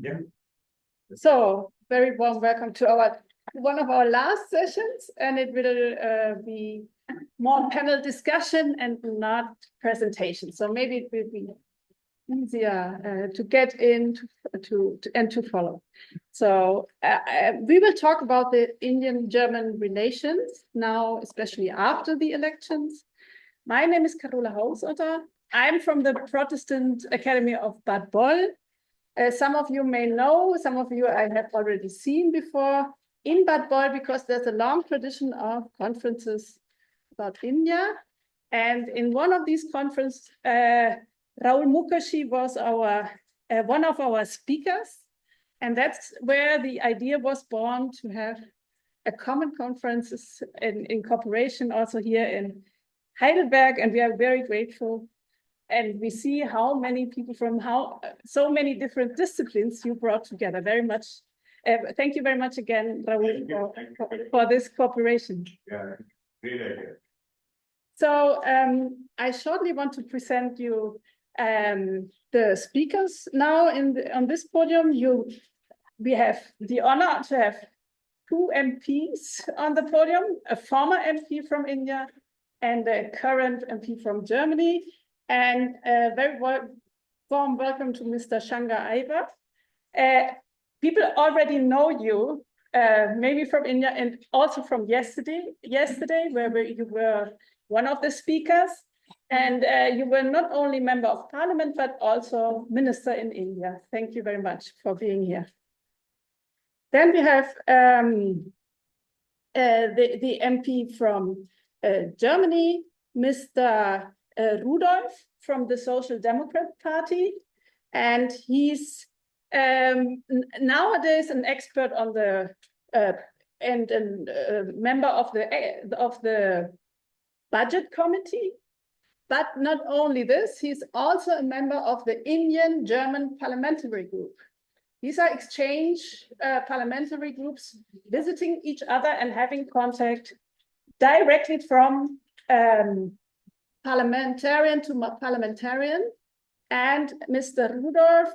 Yeah. So, very warm welcome to one of our last sessions, and it will be more panel discussion and not presentation. So maybe it will be easier to get in and to follow. So we will talk about the Indian-German relations now, especially after the elections. My name is Carola Hausotter. I'm from the Protestant Academy of Bad Boll. Some of you may know, some of you I have already seen before in Bad Boll, because there's a long tradition of conferences about India. And in one of these conferences, Rahul Mukherji was one of our speakers. And that's where the idea was born to have a common conference in cooperation also here in Heidelberg. And we are very grateful. And we see how many people from so many different disciplines you brought together. Very much. Thank you very much again, Rahul, for this cooperation. Yeah, great idea. So I shortly want to present you the speakers now on this podium. We have the honor to have two MPs on the podium, a former MP from India and a current MP from Germany. And a very warm welcome to Mr. Shankar Aiyar. People already know you, maybe from India and also from yesterday where you were one of the speakers. And you were not only member of parliament, but also minister in India. Thank you very much for being here. Then we have the MP from Germany, Mr. Rudolph from the Social Democrat Party, and he's nowadays an expert on the and a member of the budget committee. But not only this, he's also a member of the Indian-German parliamentary group. These are exchange parliamentary groups visiting each other and having contact directly from parliamentarian to parliamentarian. And Mr. Rudolph,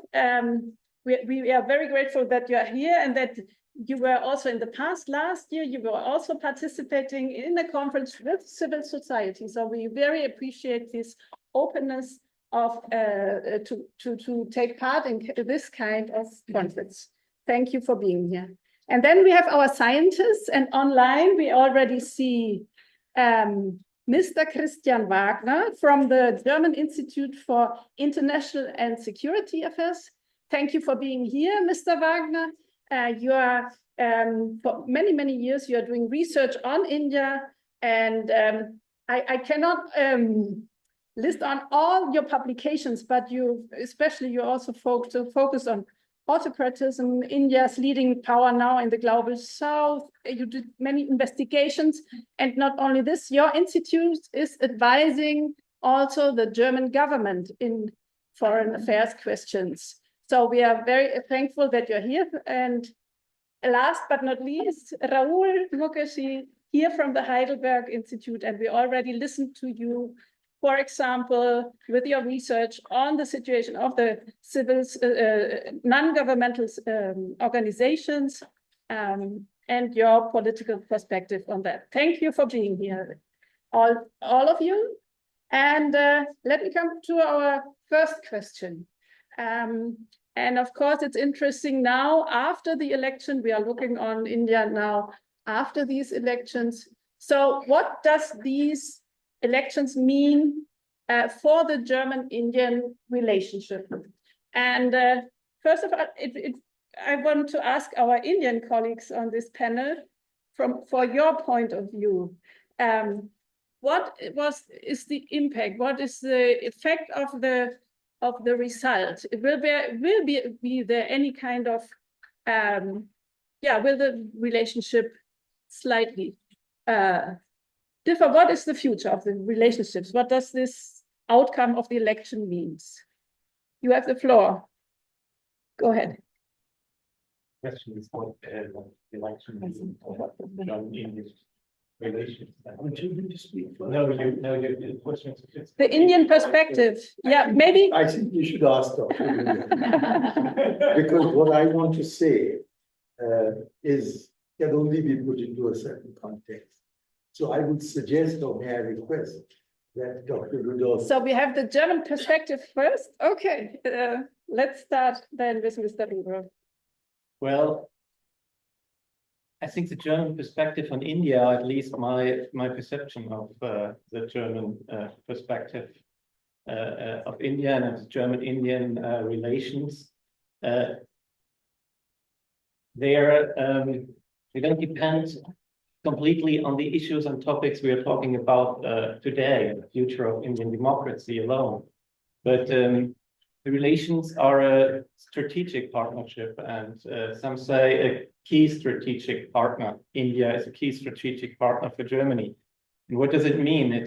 we are very grateful that you are here and that you were also in the past, last year, you were also participating in a conference with civil society. So we very appreciate this openness of to take part in this kind of conference. Thank you for being here. And then we have our scientists, and online we already see Mr. Christian Wagner from the German Institute for International and Security Affairs. Thank you for being here, Mr. Wagner. You are, for many, many years, you are doing research on India, and I cannot list on all your publications, but you also focus on autocratism, India's leading power now in the global south. You did many investigations, and not only this, your institute is advising also the German government in foreign affairs questions. So we are very thankful that you're here. And last but not least, Rahul Mukherji here from the Heidelberg Institute, and we already listened to you, for example, with your research on the situation of the civil, non-governmental organizations and your political perspective on that. Thank you for being here, all of you. And let me come to our first question. And of course, it's interesting now, after the election, we are looking on India now after these elections. So what does these elections mean for the German-Indian relationship? And first of all, I want to ask our Indian colleagues on this panel, for your point of view, what is the impact? What is the effect of the result? Will there any kind of will the relationship slightly differ? What is the future of the relationships? What does this outcome of the election means? You have the floor. Go ahead. Question is what the election means for German English. relations. The question is. The Indian perspective. Yeah, maybe. I think you should ask Dr. Because what I want to say is can only be put into a certain context. So I would suggest, or may I request, that Dr. Rudolph. So we have the German perspective first. Okay, let's start then with Mr. Rudolph. Well, I think the German perspective on India, at least my perception of the German perspective of India and of German-Indian relations, they don't depend completely on the issues and topics we are talking about today, the future of Indian democracy alone. But the relations are a strategic partnership, and some say a key strategic partner. India is a key strategic partner for Germany. And what does it mean?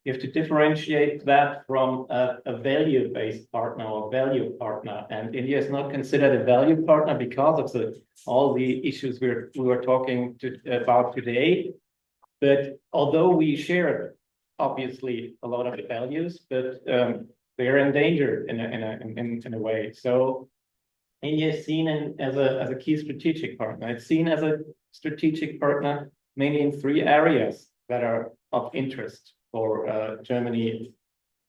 You have to differentiate that from a value-based partner or value partner. And India is not considered a value partner because of all the issues we were talking about today. But although we share, obviously, a lot of the values, but they're endangered in a way. So India is seen as a key strategic partner. It's seen as a strategic partner mainly in three areas that are of interest for Germany,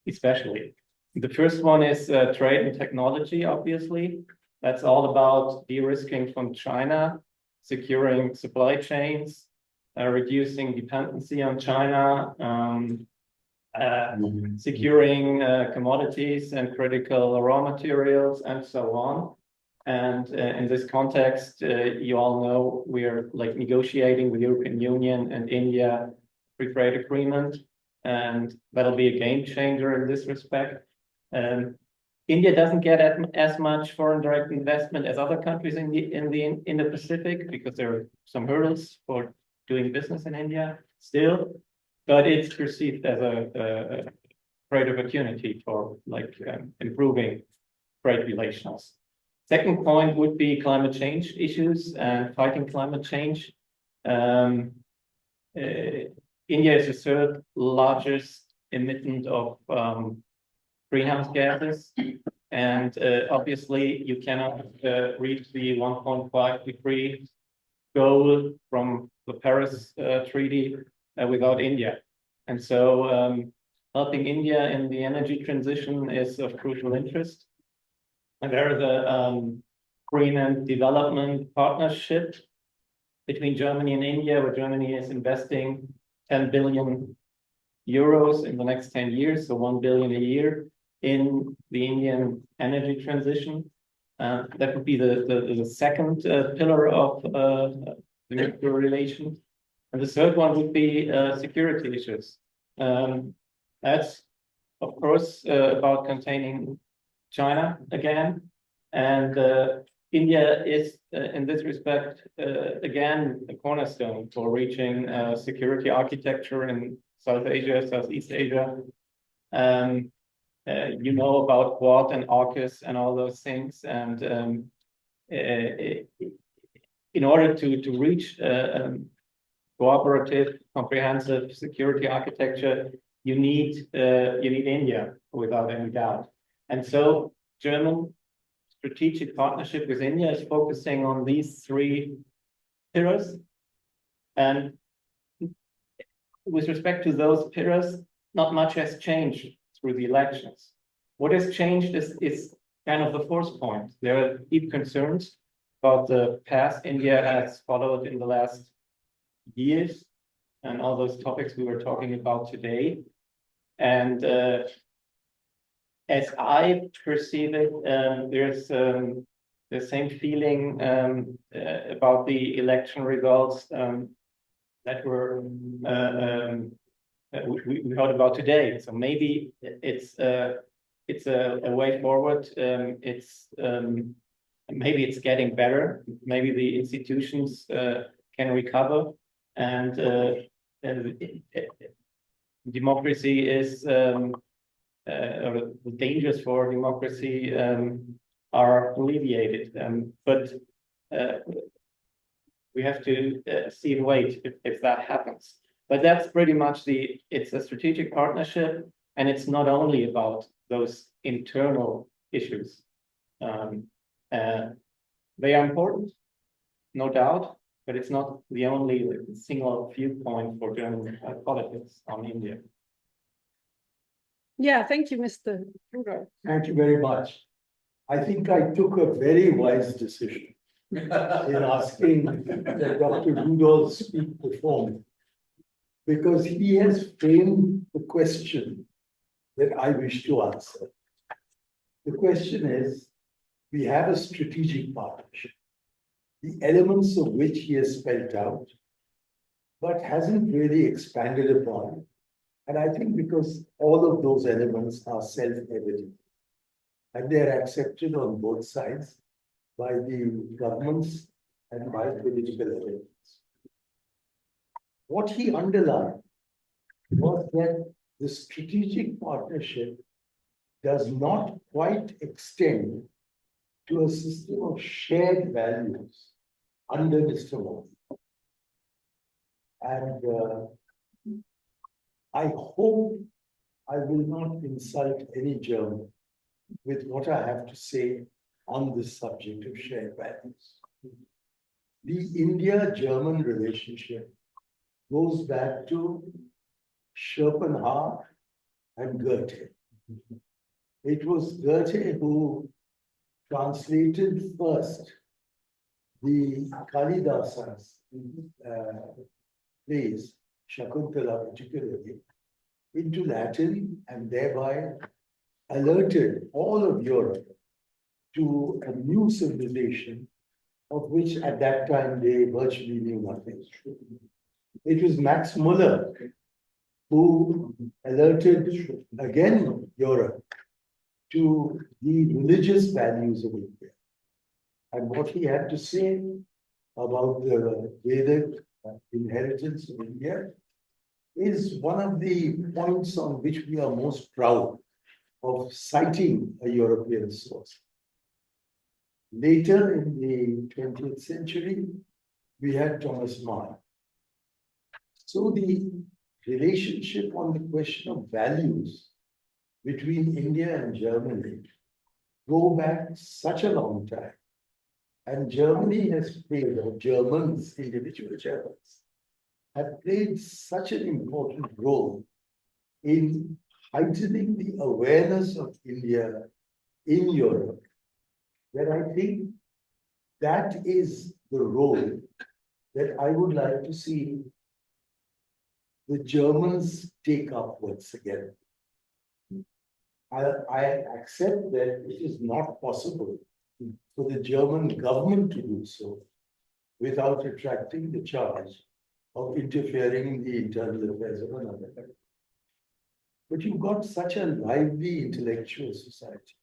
especially. The first one is trade and technology, obviously. That's all about de-risking from China, securing supply chains, reducing dependency on China, securing commodities and critical raw materials, and so on. And in this context, you all know we're negotiating with the European Union and India free trade agreement, and that'll be a game changer in this respect. India doesn't get as much foreign direct investment as other countries in the Pacific because there are some hurdles for doing business in India still, but it's perceived as a great opportunity for improving trade relations. Second point would be climate change issues and fighting climate change. India is the third largest emittent of greenhouse gases, and obviously you cannot reach the 1.5 degree goal from the Paris Treaty without India. And so helping India in the energy transition is of crucial interest. And there is a Green and Development Partnership between Germany and India, where Germany is investing 10 billion euros in the next 10 years, so 1 billion a year in the Indian energy transition. That would be the second pillar of the nuclear relations. And the third one would be security issues. That's, of course, about containing China again. And India is, in this respect, again, a cornerstone for reaching security architecture in South Asia, Southeast Asia. You know about Quad and AUKUS and all those things. And in order to reach cooperative, comprehensive security architecture, you need India, without any doubt. And so German strategic partnership with India is focusing on these three pillars. And with respect to those pillars, not much has changed through the elections. What has changed is kind of the fourth point. There are deep concerns about the path India has followed in the last years and all those topics we were talking about today. And as I perceive it, there's the same feeling about the election results that we heard about today. So maybe it's a way forward. Maybe it's getting better. Maybe the institutions can recover, and democracy is. Or the dangers for democracy are alleviated. But we have to see and wait if that happens. But that's pretty much it's a strategic partnership, and it's not only about those internal issues. They are important, no doubt, but it's not the only single viewpoint for German politics on India. Yeah, thank you, Mr. Rudolph. Thank you very much. I think I took a very wise decision in asking that Dr. Rudolph speak before me, because he has framed the question that I wish to answer. The question is, we have a strategic partnership, the elements of which he has spelled out, but hasn't really expanded upon. And I think because all of those elements are self-evident, and they're accepted on both sides by the governments and by political elements. What he underlined was that the strategic partnership does not quite extend to a system of shared values under Mr. Modi. And I hope I will not insult any German with what I have to say on this subject of shared values. The India-German relationship goes back to Schopenhauer and Goethe. It was Goethe who translated first the Kalidasa's plays, Shakuntala particularly, into Latin, and thereby alerted all of Europe to a new civilization of which at that time they virtually knew nothing. It was Max Muller who alerted again Europe to the religious values of India. And what he had to say about the Vedic inheritance of India is one of the points on which we are most proud of citing a European source. Later in the 20th century, we had Thomas Mann. So the relationship on the question of values between India and Germany go back such a long time. And Germany has played, or Germans, individual Germans, have played such an important role in heightening the awareness of India in Europe, that I think that is the role that I would like to see the Germans take up once again. I accept that it is not possible for the German government to do so without attracting the charge of interfering in the internal affairs of another country. But you've got such a lively intellectual society.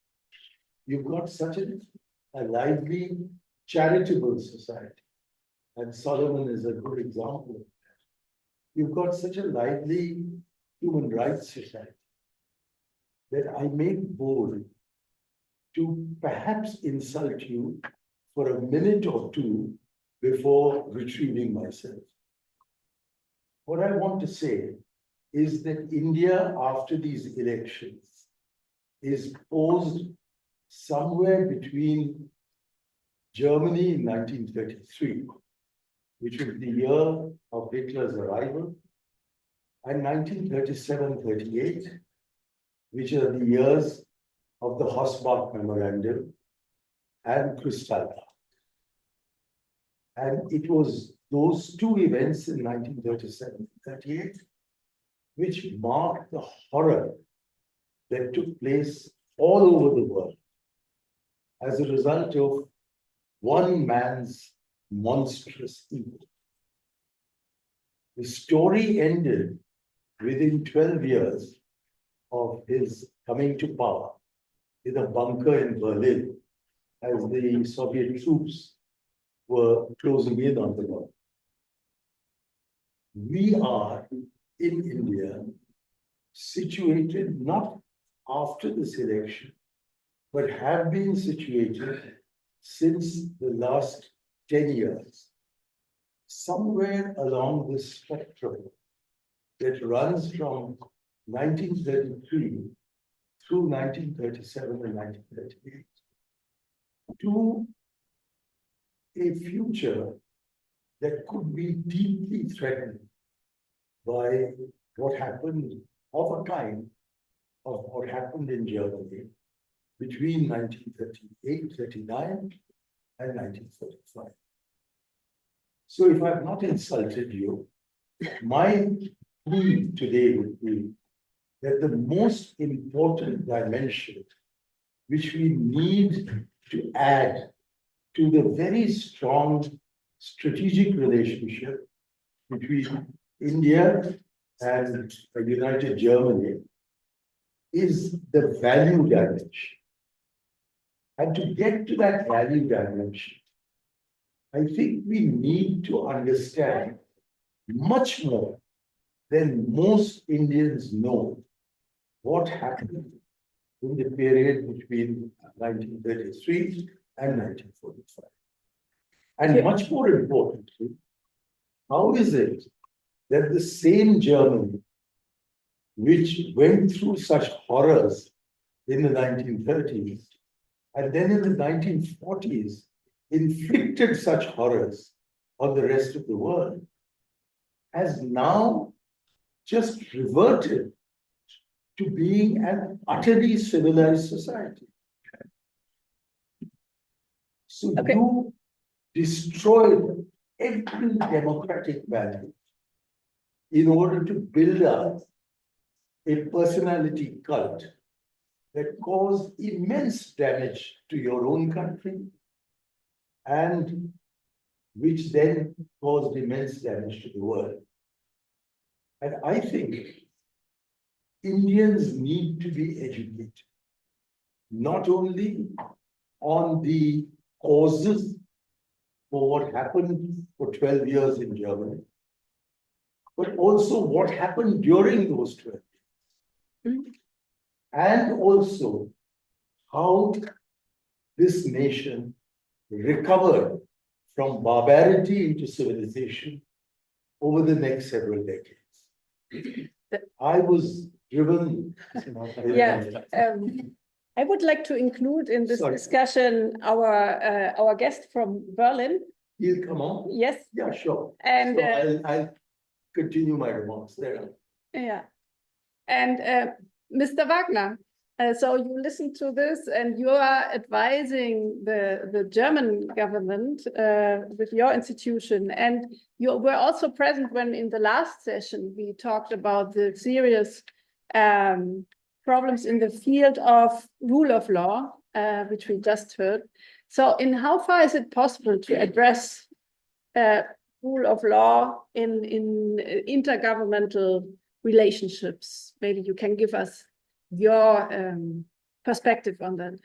You've got such a lively charitable society. And Solomon is a good example of that. You've got such a lively human rights society that I make bold to perhaps insult you for a minute or two before retrieving myself. What I want to say is that India, after these elections, is posed somewhere between Germany in 1933, which was the year of Hitler's arrival, and 1937-38, which are the years of the Hausbach Memorandum and Kristallnacht. And it was those two events in 1937-38 which marked the horror that took place all over the world as a result of one man's monstrous evil. The story ended within 12 years of his coming to power in a bunker in Berlin as the Soviet troops were closing in on the world. We are in India situated not after this election, but have been situated since the last 10 years somewhere along this spectrum that runs from 1933 through 1937 and 1938 to a future that could be deeply threatened by what happened of a kind of what happened in Germany between 1938, 39 and 1945. So if I've not insulted you, my plea today would be that the most important dimension which we need to add to the very strong strategic relationship between India and a united Germany is the value dimension. And to get to that value dimension, I think we need to understand much more than most Indians know what happened in the period between 1933 and 1945. And much more importantly, how is it that the same Germany, which went through such horrors in the 1930s, and then in the 1940s, inflicted such horrors on the rest of the world, has now just reverted to being an utterly civilized society. So you destroyed every democratic value in order to build up a personality cult that caused immense damage to your own country and which then caused immense damage to the world. And I think Indians need to be educated, not only on the causes for what happened for 12 years in Germany, but also what happened during those 12 years. And also how this nation recovered from barbarity into civilization over the next several decades. I was driven. I would like to include in this discussion our guest from Berlin. He'll come on? Yes. Yeah, sure. And so I'll continue my remarks there. Yeah. And Mr. Wagner, so you listen to this and you are advising the German government with your institution. And you were also present when in the last session we talked about the serious problems in the field of rule of law, which we just heard. So in how far is it possible to address rule of law in intergovernmental relationships? Maybe you can give us your perspective on that.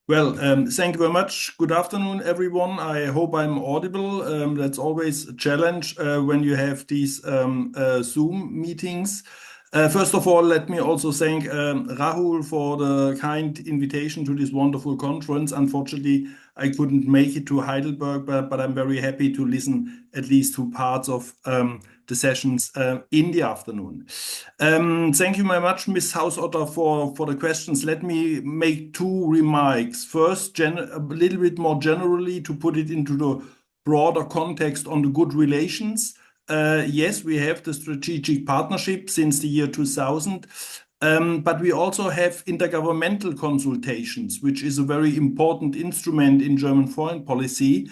Well, thank you very much. Good afternoon, everyone. I hope I'm audible. That's always a challenge when you have these Zoom meetings. First of all, let me also thank Rahul for the kind invitation to this wonderful conference. Unfortunately, I couldn't make it to Heidelberg, but I'm very happy to listen at least to parts of the sessions in the afternoon. Thank you very much, Ms. Hausotter, for the questions. Let me make two remarks. First, a little bit more generally to put it into the broader context on the good relations. Yes, we have the strategic partnership since the year 2000, but we also have intergovernmental consultations, which is a very important instrument in German foreign policy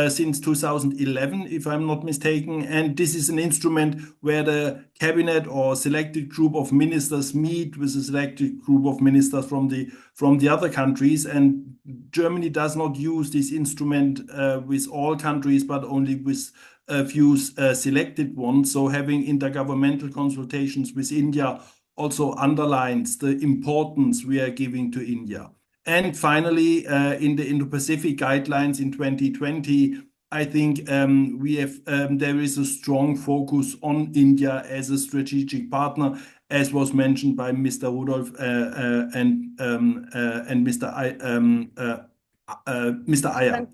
since 2011, if I'm not mistaken. And this is an instrument where the cabinet or selected group of ministers meet with a selected group of ministers from the other countries. And Germany does not use this instrument with all countries, but only with a few selected ones. So having intergovernmental consultations with India also underlines the importance we are giving to India. And finally, in the Indo-Pacific guidelines in 2020, I think we have there is a strong focus on India as a strategic partner, as was mentioned by Mr. Rudolph and Mr. Aiyar.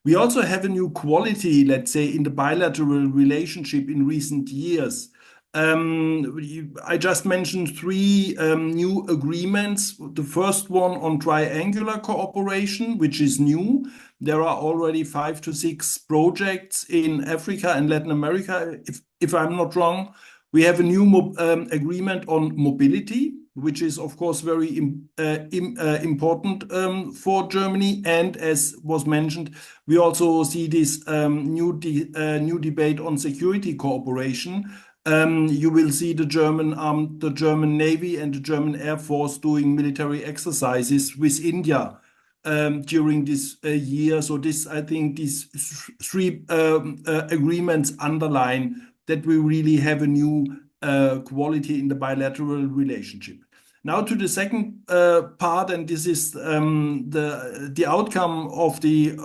We also have a new quality, let's say, in the bilateral relationship in recent years. I just mentioned three new agreements. The first one on triangular cooperation, which is new. There are already 5 to 6 projects in Africa and Latin America, if I'm not wrong. We have a new agreement on mobility, which is, of course, very important for Germany. And as was mentioned, we also see this new debate on security cooperation. You will see the German Navy and the German Air Force doing military exercises with India during this year. So I think these three agreements underline that we really have a new quality in the bilateral relationship. Now to the second part, and this is the outcome of the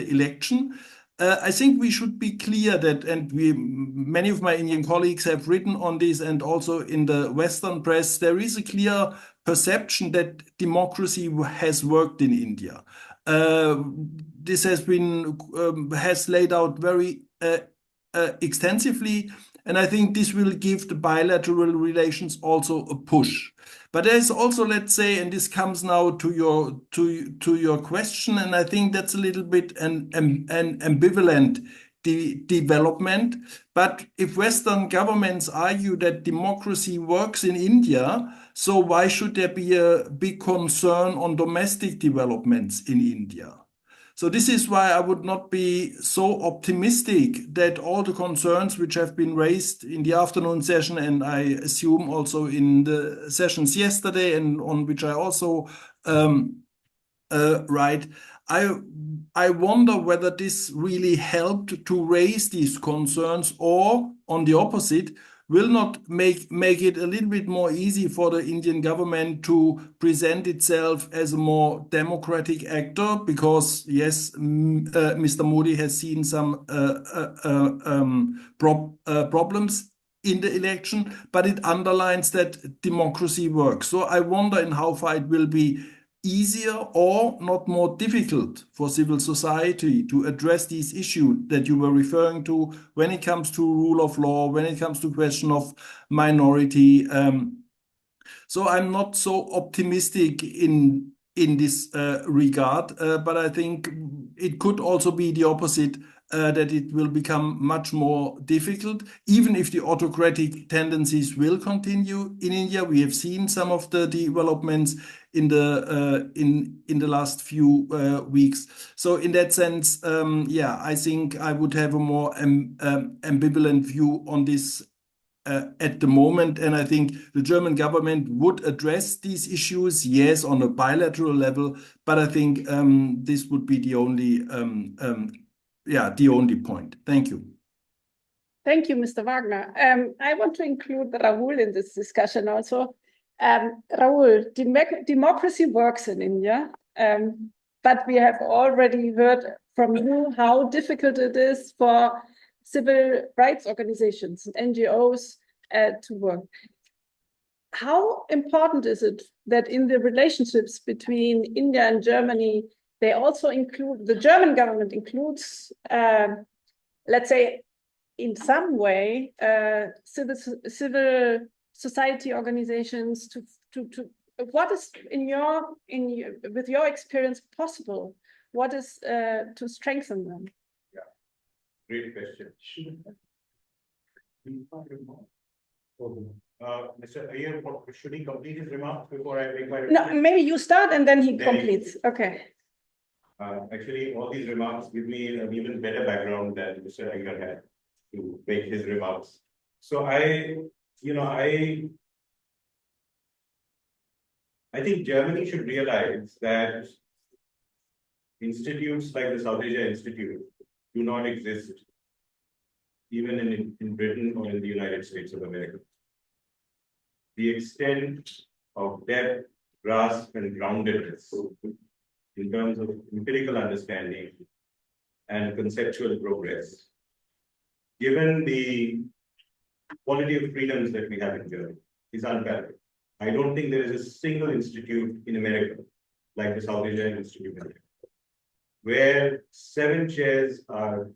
election. I think we should be clear that, and many of my Indian colleagues have written on this, and also in the Western press, there is a clear perception that democracy has worked in India. This has laid out very extensivly, and I think this will give the bilateral relations also a push. But there's also, let's say, and this comes now to your question, and I think that's a little bit an ambivalent development. But if Western governments argue that democracy works in India, so why should there be a big concern on domestic developments in India? So this is why I would not be so optimistic that all the concerns which have been raised in the afternoon session, and I assume also in the sessions yesterday, and on which I also write, I wonder whether this really helped to raise these concerns, or on the opposite, will not make it a little bit more easy for the Indian government to present itself as a more democratic actor, because yes, Mr. Modi has seen some problems in the election, but it underlines that democracy works. So I wonder in how far it will be easier or not more difficult for civil society to address these issues that you were referring to when it comes to rule of law, when it comes to question of minority. So I'm not so optimistic in this regard, but I think it could also be the opposite, that it will become much more difficult, even if the autocratic tendencies will continue in India. We have seen some of the developments in the last few weeks. So in that sense, yeah, I think I would have a more ambivalent view on this at the moment. And I think the German government would address these issues, yes, on a bilateral level, but I think this would be the only point. Thank you. Thank you, Mr. Wagner. I want to include Rahul in this discussion also. Rahul, democracy works in India, but we have already heard from you how difficult it is for civil rights organizations and NGOs to work. How important is it that in the relationships between India and Germany, they also include, the German government includes, let's say, in some way, civil society organizations to what is with your experience possible? What is to strengthen them? Yeah, great question. Mr. Aiyar, should he complete his remarks before I make my remarks? No, maybe you start and then he completes. Okay. Actually, all these remarks give me an even better background than Mr. Shankar had to make his remarks. So I think Germany should realize that institutes like the South Asia Institute do not exist even in Britain or in the United States of America. The extent of depth, grasp, and groundedness in terms of empirical understanding and conceptual progress, given the quality of freedoms that we have in Germany, is unparalleled. I don't think there is a single institute in America like the South Asian Institute. where 7 chairs are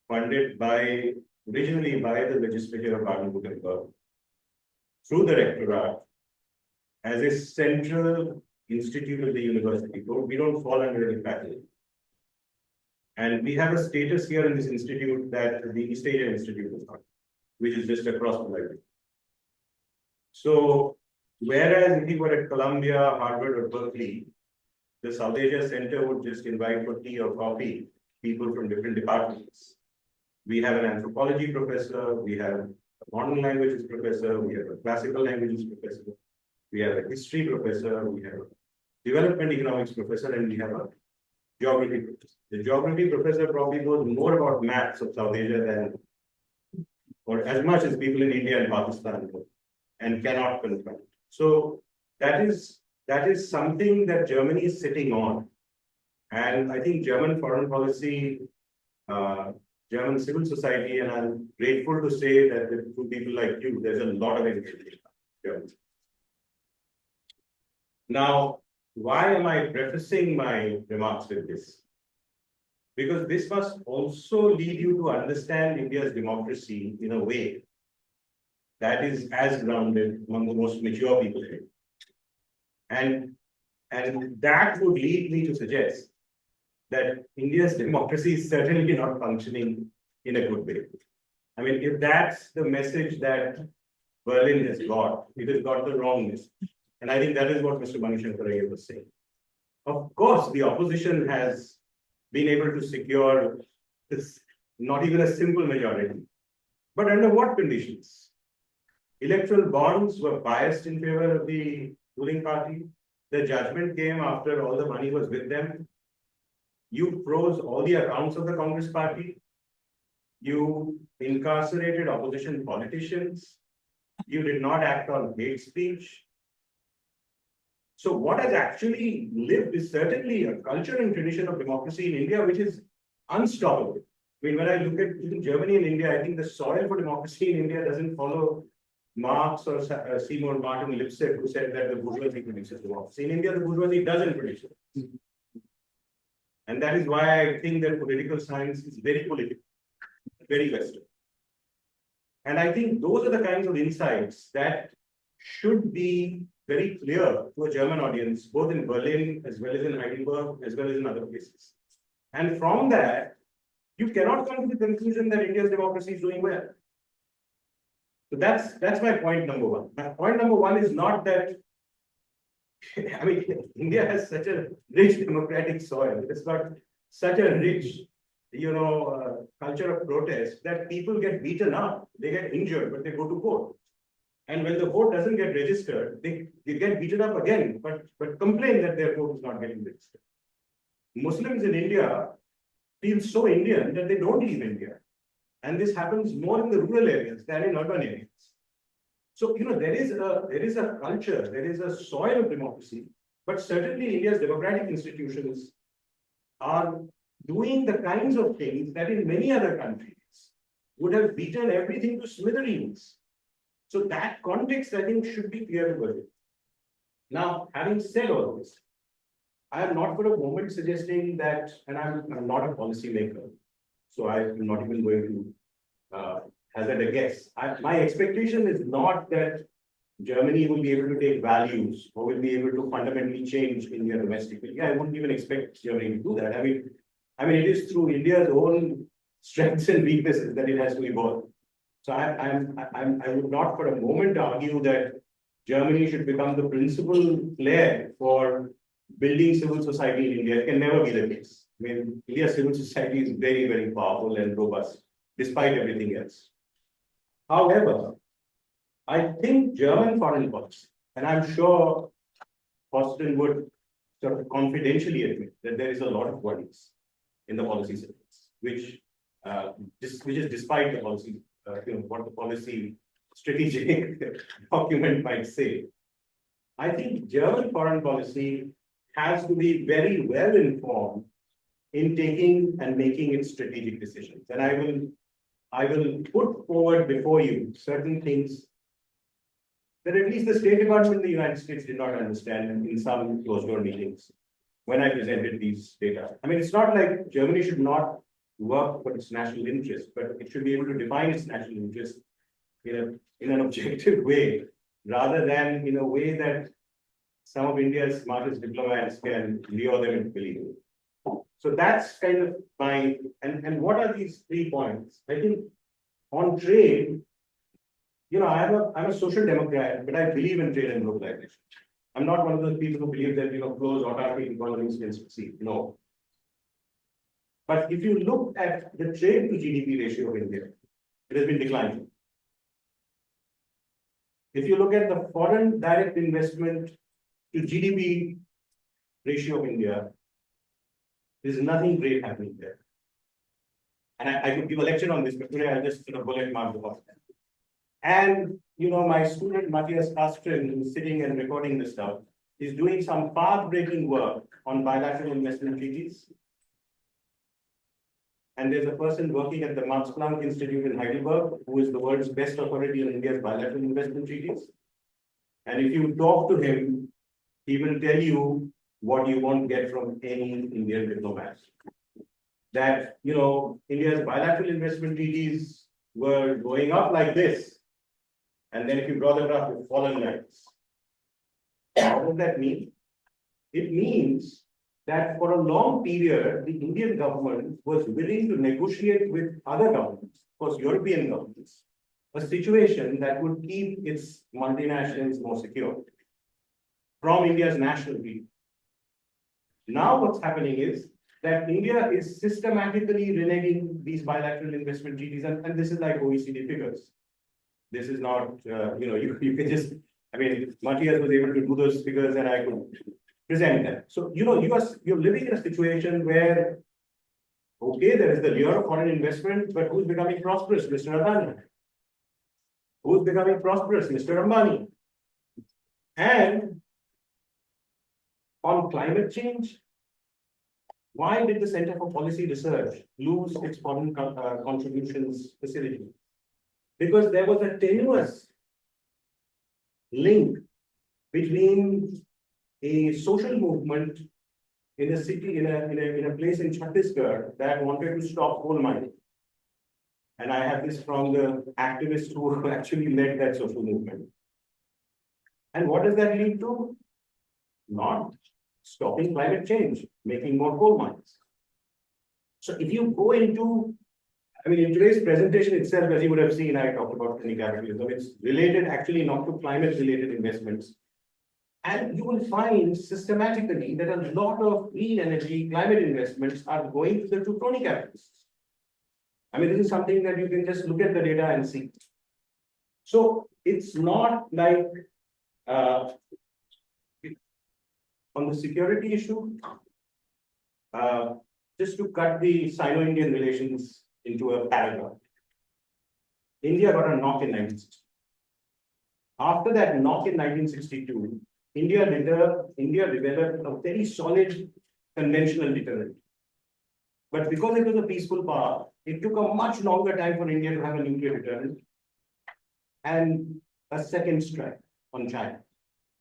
funded originally by the legislature of Baden-Württemberg through the rectorate as a central institute of the university. We don't fall under any faculty. And we have a status here in this institute that the East Asia Institute is not, which is just across the library. So, whereas if you were at Columbia, Harvard, or Berkeley, the South Asia Center would just invite for tea or coffee people from different departments. We have an anthropology professor, we have a modern languages professor, we have a classical languages professor, we have a history professor, we have a development economics professor, and we have a geography professor. The geography professor probably knows more about maps of South Asia than, or as much as people in India and Pakistan know, and cannot confront. So that is something that Germany is sitting on. And I think German foreign policy, German civil society, and I'm grateful to say that through people like you, there's a lot of education in Germany. Now, why am I prefacing my remarks with this? Because this must also lead you to understand India's democracy in a way that is as grounded among the most mature people here. And that would lead me to suggest that India's democracy is certainly not functioning in a good way. I mean, if that's the message that Berlin has got, it has got the wrong message. And I think that is what Mr. Shankar was saying. Of course, the opposition has been able to secure this, not even a simple majority. But under what conditions? Electoral bonds were biased in favor of the ruling party. The judgment came after all the money was with them. You froze all the accounts of the Congress party. You incarcerated opposition politicians. You did not act on hate speech. So what has actually lived is certainly a culture and tradition of democracy in India, which is unstoppable. I mean, when I look at even Germany and India, I think the soil for democracy in India doesn't follow Marx or Seymour Martin Lipset, who said that the bourgeoisie produces democracy. In India, the bourgeoisie doesn't produce it. And that is why I think that political science is very political, very Western. And I think those are the kinds of insights that should be very clear to a German audience, both in Berlin, as well as in Heidelberg, as well as in other places. And from that, you cannot come to the conclusion that India's democracy is doing well. So that's my point number one. My point number one is not that, I mean, India has such a rich democratic soil. It's got such a rich, culture of protest that people get beaten up, they get injured, but they go to court. And when the vote doesn't get registered, they get beaten up again, but complain that their vote is not getting registered. Muslims in India feel so Indian that they don't leave India. And this happens more in the rural areas than in urban areas. So, there is a culture, there is a soil of democracy, but certainly India's democratic institutions are doing the kinds of things that in many other countries would have beaten everything to smithereens. So that context, I think, should be clear to everyone. Now, having said all this, I am not for a moment suggesting that, and I'm not a policymaker, so I'm not even going to hazard a guess. My expectation is not that Germany will be able to take values or will be able to fundamentally change India domestically. I wouldn't even expect Germany to do that. I mean, it is through India's own strengths and weaknesses that it has to evolve. So I would not for a moment argue that Germany should become the principal player for building civil society in India. It can never be the case. I mean, India's civil society is very, very powerful and robust, despite everything else. However, I think German foreign policy, and I'm sure Thorsten would sort of confidentially admit that there is a lot of worries in the policy circles, which is despite the policy, what the policy strategic document might say. I think German foreign policy has to be very well informed in taking and making its strategic decisions. And I will put forward before you certain things that at least the State Department in the United States did not understand in some closed door meetings. when I presented these data. I mean, it's not like Germany should not work for its national interest, but it should be able to define its national interest in an objective way, rather than in a way that some of India's smartest diplomats can lure them into believing. So that's kind of my, and what are these 3 points? I think on trade, I'm a social democrat, but I believe in trade and globalization. I'm not one of those people who believe that, closed autarkic economies can succeed. No. But if you look at the trade to GDP ratio of India, it has been declining. If you look at the foreign direct investment to GDP ratio of India, there's nothing great happening there. And I could give a lecture on this, but today I'll just sort of bullet mark the point. And my student Matthias Thorsten, who's sitting and recording this stuff, is doing some path-breaking work on bilateral investment treaties. And there's a person working at the Max Planck Institute in Heidelberg, who is the world's best authority on India's bilateral investment treaties. And if you talk to him, he will tell you what you won't get from any Indian diplomat. That, India's bilateral investment treaties were going up like this. And then if you draw the graph with fallen lines. What does that mean? It means that for a long period, the Indian government was willing to negotiate with other governments, of course, European governments, a situation that would keep its multinationals more secure from India's national greed. Now what's happening is that India is systematically reneging these bilateral investment treaties, and this is like OECD figures. This is not, you can just, Matthias was able to do those figures and I could present them. So, you're living in a situation where, okay, there is the lure of foreign investment, but who's becoming prosperous? Mr. Adani. Who's becoming prosperous? Mr. Ambani. And on climate change, why did the Center for Policy Research lose its foreign contributions facility? Because there was a tenuous link between a social movement in a city, in a place in Chhattisgarh that wanted to stop coal mining. And I have this from the activists who actually led that social movement. And what does that lead to? Not stopping climate change, making more coal mines. So if you go into, in today's presentation itself, as you would have seen, I talked about crony capitalism. It's related actually not to climate-related investments. And you will find systematically that a lot of green energy, climate investments are going to crony capitalists. This is something that you can just look at the data and see. So it's not like, on the security issue, just to cut the Sino-Indian relations into a paragraph. India got a knock in 1960. After that knock in 1962, India developed a very solid conventional deterrent. But because it was a peaceful power, it took a much longer time for India to have a nuclear deterrent and a second strike on China.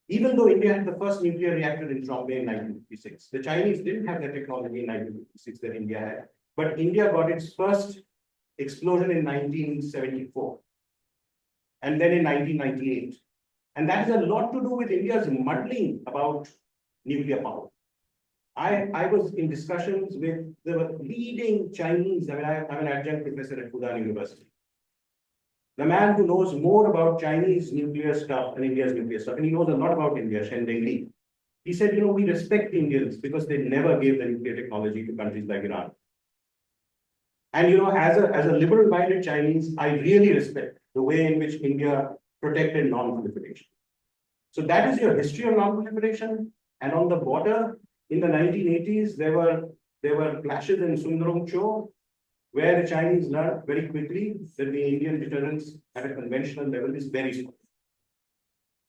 Even though India had the first nuclear reactor in Trombay in 1956, the Chinese didn't have the technology in 1956 that India had. But India got its first explosion in 1974, and then in 1998. And that has a lot to do with India's muddling about nuclear power. I was in discussions with the leading Chinese, I'm an adjunct professor at Fudan University. The man who knows more about Chinese nuclear stuff than India's nuclear stuff, and he knows a lot about India, Shen Dengli. He said, we respect the Indians because they never gave the nuclear technology to countries like Iran. And as a liberal-minded Chinese, I really respect the way in which India protected non-proliferation. So that is your history of non-proliferation. And on the border, in the 1980s, there were clashes in Sundarong, where the Chinese learned very quickly that the Indian deterrence at a conventional level is very strong.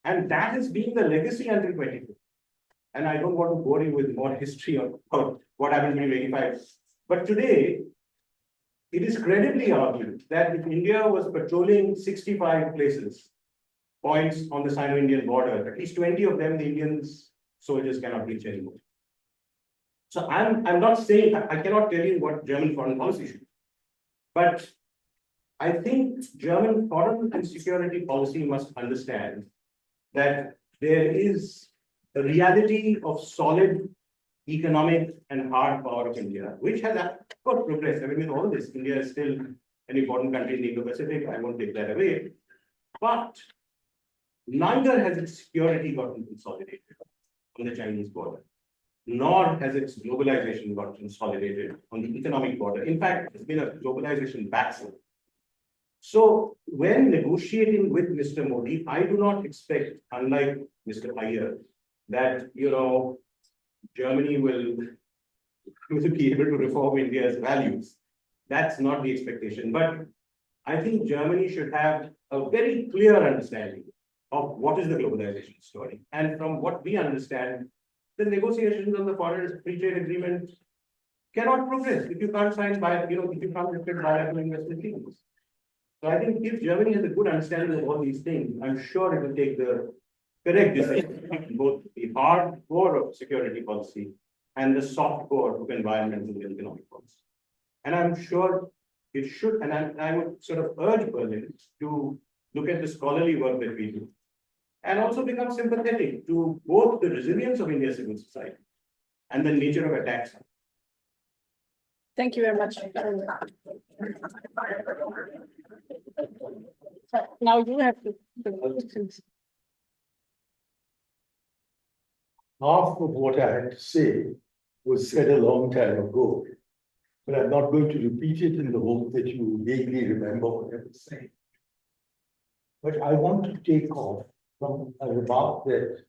And that has been the legacy until 2020. And I don't want to bore you with more history of what happened in 1985. But today, it is credibly argued that if India was patrolling 65 points on the Sino-Indian border, at least 20 of them, the Indian soldiers cannot reach anymore. So I'm not saying, I cannot tell you what German foreign policy should be. But I think German foreign and security policy must understand that there is a reality of solid economic and hard power of India, which has of course progressed. I mean, with all this, India is still an important country in the Indo-Pacific. I won't take that away. But neither has its security gotten consolidated on the Chinese border, nor has its globalization gotten consolidated on the economic border. In fact, it's been a globalization backslide. So when negotiating with Mr. Modi, I do not expect, unlike Mr. Aiyar, that Germany will be able to reform India's values. That's not the expectation. But I think Germany should have a very clear understanding of what is the globalization story. And from what we understand, the negotiations on the foreign free trade agreement cannot progress if you can't sign if you can't respect bilateral investment treaties. So I think if Germany has a good understanding of all these things, I'm sure it will take the correct decision, both the hard core of security policy and the soft core of environmental and economic policy. And I'm sure it should, and I would sort of urge Berlin to look at the scholarly work that we do, and also become sympathetic to both the resilience of India's civil society and the nature of attacks. Thank you very much. Now you have the questions. Half of what I had to say was said a long time ago, but I'm not going to repeat it in the hope that you vaguely remember what I was saying. But I want to take off from a remark that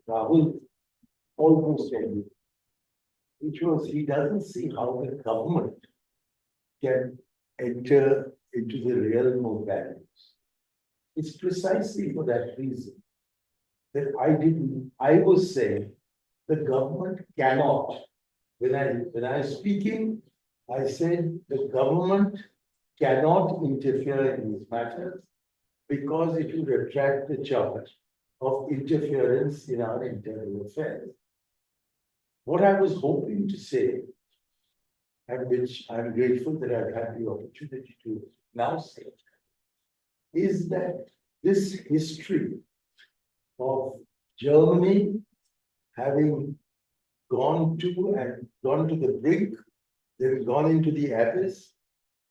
Rahul almost ended, which was he doesn't see how the government can enter into the realm of values. It's precisely for that reason that I was saying the government cannot. When I was speaking, I said the government cannot interfere in these matters because it would attract the charge of interference in our internal affairs. What I was hoping to say, and which I'm grateful that I've had the opportunity to now say, is that this history of Germany having gone to the brink, then gone into the abyss,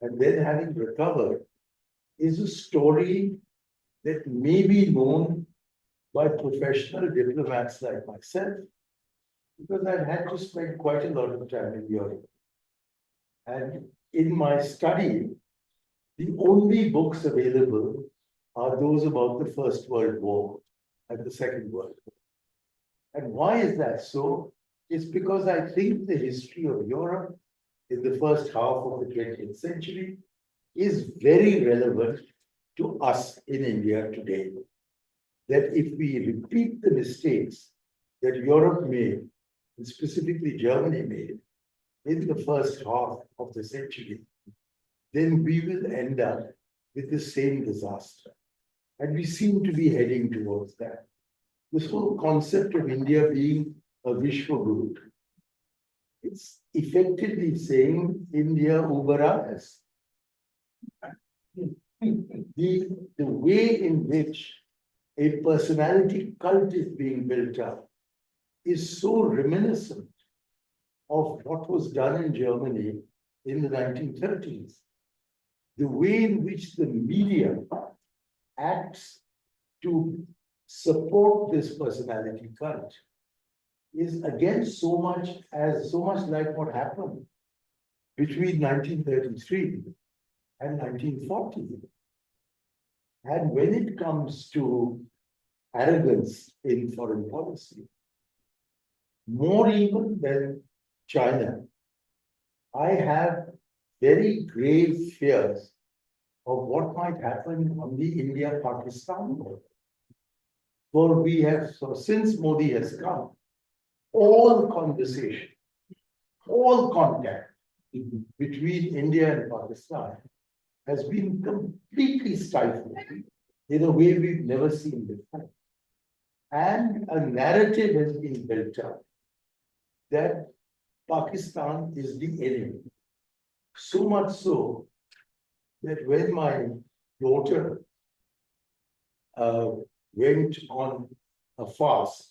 and then having recovered, is a story that may be known by professional diplomats like myself, because I've had to spend quite a lot of time in Europe. And in my study, the only books available are those about the First World War and the Second World War. And why is that so? It's because I think the history of Europe in the first half of the 20th century is very relevant to us in India today. That if we repeat the mistakes that Europe made, and specifically Germany made, in the first half of the century, then we will end up with the same disaster. And we seem to be heading towards that. This whole concept of India being a Vishwaguru, it's effectively saying India über alles. The way in which a personality cult is being built up is so reminiscent of what was done in Germany in the 1930s. The way in which the media acts to support this personality cult is again so much like what happened between 1933 and 1940. And when it comes to arrogance in foreign policy, more even than China, I have very grave fears of what might happen on the India-Pakistan border. For we have, so since Modi has come, all conversation, all contact between India and Pakistan has been completely stifled in a way we've never seen before. And a narrative has been built up that Pakistan is the enemy. So much so that when my daughter went on a fast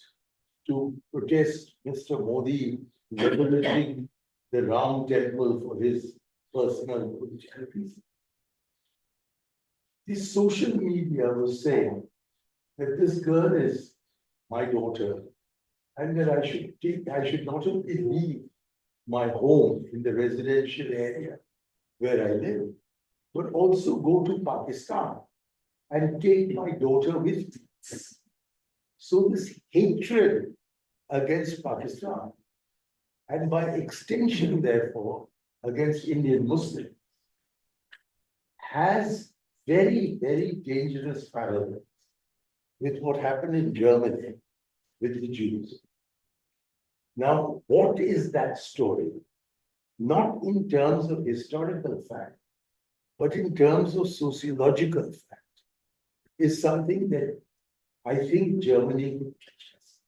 to protest Mr. Modi liberating the Ram temple for his personal political, the social media was saying that this girl is my daughter and that I should not only leave my home in the residential area where I live, but also go to Pakistan and take my daughter with me. So this hatred against Pakistan, and by extension, therefore, against Indian Muslims, has very, very dangerous parallels with what happened in Germany with the Jews. Now, what is that story? Not in terms of historical fact, but in terms of sociological fact, is something that I think Germany could teach us.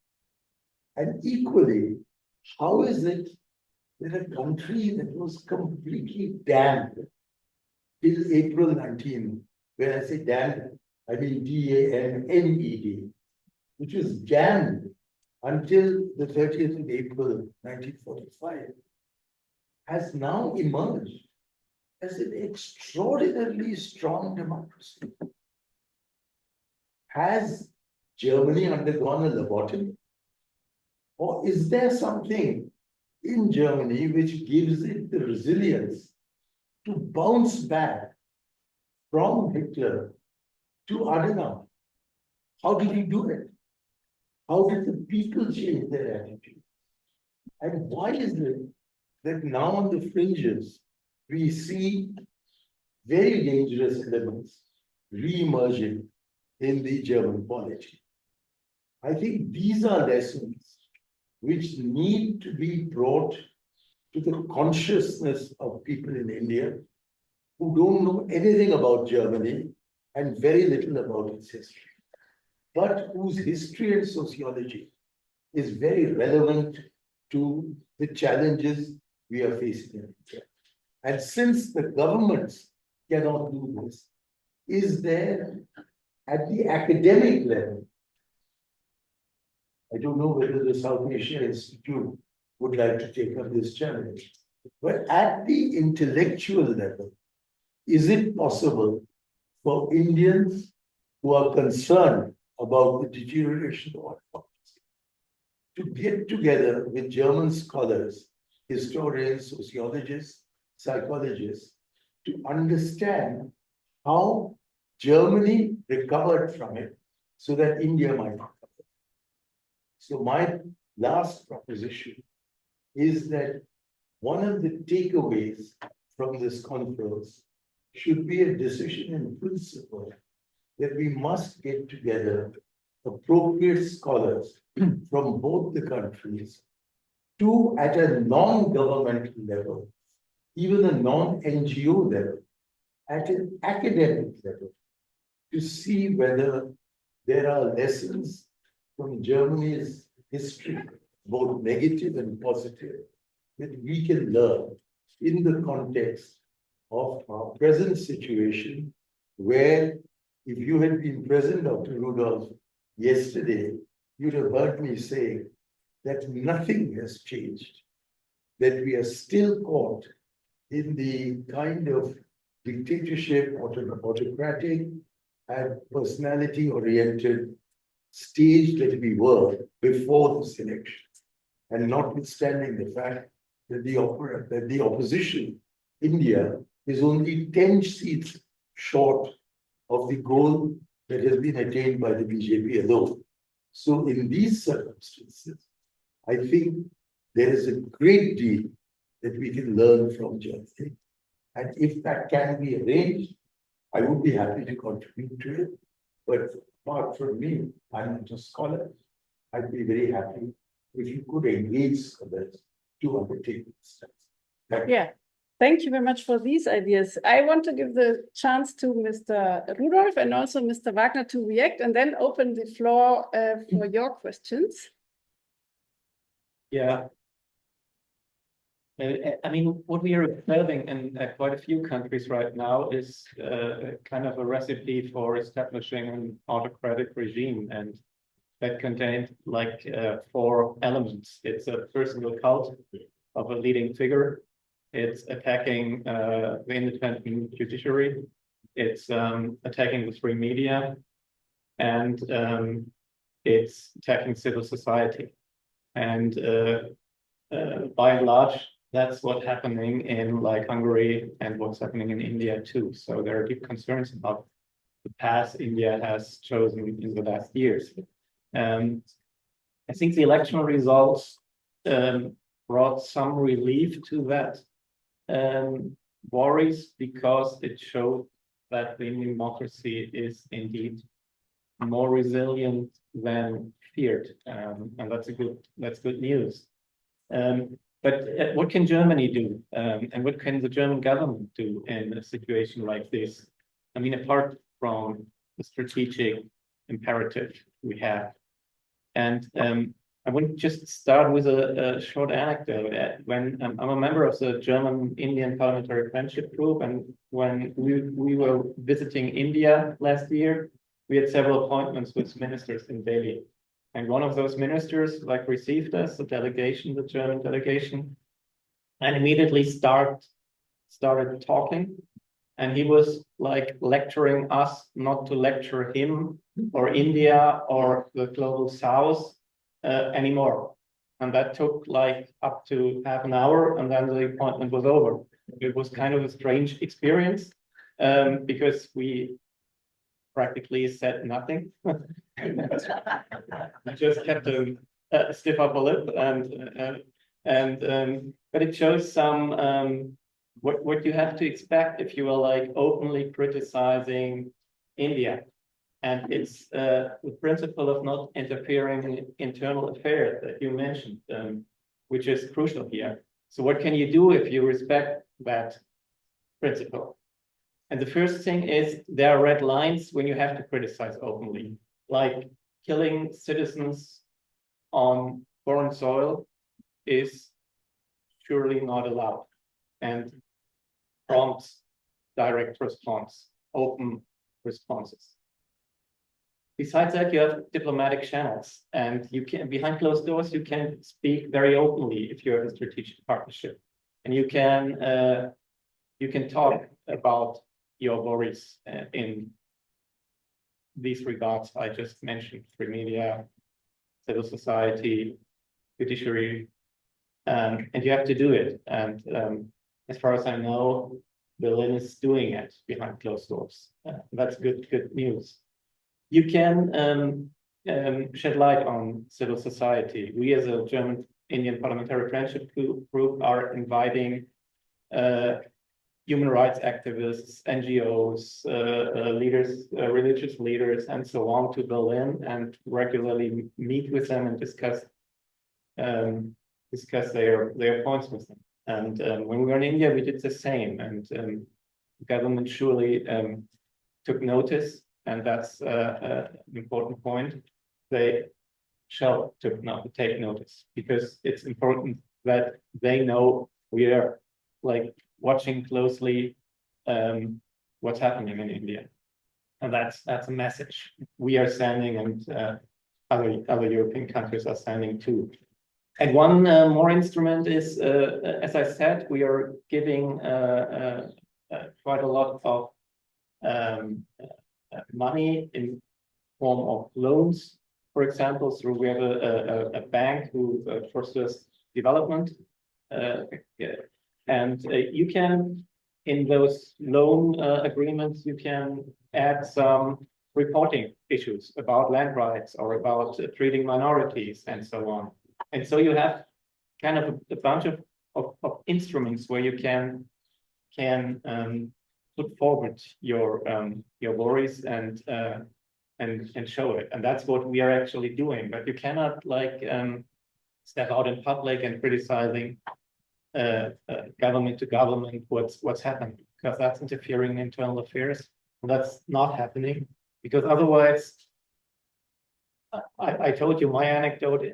And equally, how is it that a country that was completely damned till April 19, when I say damned, I mean D-A-M-N-E-D, which was damned until the 30th of April 1945, has now emerged as an extraordinarily strong democracy. Has Germany undergone a lobotomy? Or is there something in Germany which gives it the resilience to bounce back from Hitler to Adenauer? How did he do it? How did the people change their attitude? And why is it that now on the fringes, we see very dangerous elements re-emerging in the German polity? I think these are lessons which need to be brought to the consciousness of people in India who don't know anything about Germany and very little about its history, but whose history and sociology is very relevant to the challenges we are facing in India. And since the governments cannot do this, is there at the academic level, I don't know whether the South Asia Institute would like to take up this challenge, but at the intellectual level, is it possible for Indians who are concerned about the deterioration of our democracy to get together with German scholars, historians, sociologists, psychologists, to understand how Germany recovered from it so that India might recover? So my last proposition is that one of the takeaways from this conference should be a decision in principle that we must get together appropriate scholars from both the countries to, at a non-governmental level, even a non-NGO level, at an academic level, to see whether there are lessons from Germany's history, both negative and positive, that we can learn in the context of our present situation, where if you had been present, Dr. Rudolph, yesterday, you'd have heard me say that nothing has changed, that we are still caught in the kind of dictatorship, autocratic, and personality-oriented stage that we were before this election. And notwithstanding the fact that the opposition, India, is only 10 seats short of the goal that has been attained by the BJP alone. So in these circumstances, I think there is a great deal that we can learn from Germany. And if that can be arranged, I would be happy to contribute to it. But apart from me, I'm not a scholar. I'd be very happy if you could engage scholars to undertake these steps. Yeah, thank you very much for these ideas. I want to give the chance to Mr. Rudolph and also Mr. Wagner to react, and then open the floor for your questions. Yeah, I mean, what we are observing in quite a few countries right now is kind of a recipe for establishing an autocratic regime, and that contained like 4 elements. It's a personal cult of a leading figure. It's attacking the independent judiciary. It's attacking the free media, and it's attacking civil society. And by and large, that's what's happening in like Hungary and what's happening in India too. So there are deep concerns about the path India has chosen in the last years. I think the election results brought some relief to that worries, because it showed that the Indian democracy is indeed more resilient than feared, and that's good news. But what can Germany do, and what can the German government do in a situation like this? I mean, apart from the strategic imperative we have, and I want to just start with a short anecdote. When I'm a member of the German-Indian Parliamentary Friendship Group, and when we were visiting India last year, we had several appointments with ministers in Delhi. And one of those ministers like received us, the delegation, the German delegation, and immediately started talking. And he was like lecturing us not to lecture him or India or the global South anymore. And that took like up to half an hour, and then the appointment was over. It was kind of a strange experience, because we practically said nothing. I just kept a stiff upper lip, but it shows some what you have to expect if you are like openly criticizing India. And it's the principle of not interfering in internal affairs that you mentioned, which is crucial here. So what can you do if you respect that principle? And the first thing is there are red lines when you have to criticize openly, like killing citizens on foreign soil is surely not allowed, and prompts direct response, open responses. Besides that, you have diplomatic channels, and you can, behind closed doors, you can speak very openly if you have a strategic partnership, and you can talk about your worries in these regards I just mentioned: free media, civil society, judiciary, and you have to do it. And as far as I know, Berlin is doing it behind closed doors. That's good news. You can shed light on civil society. We, as a German-Indian Parliamentary Friendship Group, are inviting human rights activists, NGOs, leaders, religious leaders, and so on to Berlin, and regularly meet with them and discuss their points with them. And when we were in India, we did the same, and the government surely took notice, and that's an important point. They shall take notice, because it's important that they know we are like watching closely what's happening in India, and that's a message we are sending, and other European countries are sending too. And one more instrument is, as I said, we are giving quite a lot of money in form of loans, for example. So we have a bank who fosters development, and you can, in those loan agreements, you can add some reporting issues about land rights or about treating minorities and so on. And so you have kind of a bunch of instruments where you can put forward your worries and show it. And that's what we are actually doing. But you cannot like step out in public and criticizing government to government what's happening, because that's interfering in internal affairs. And that's not happening, because otherwise, I told you my anecdote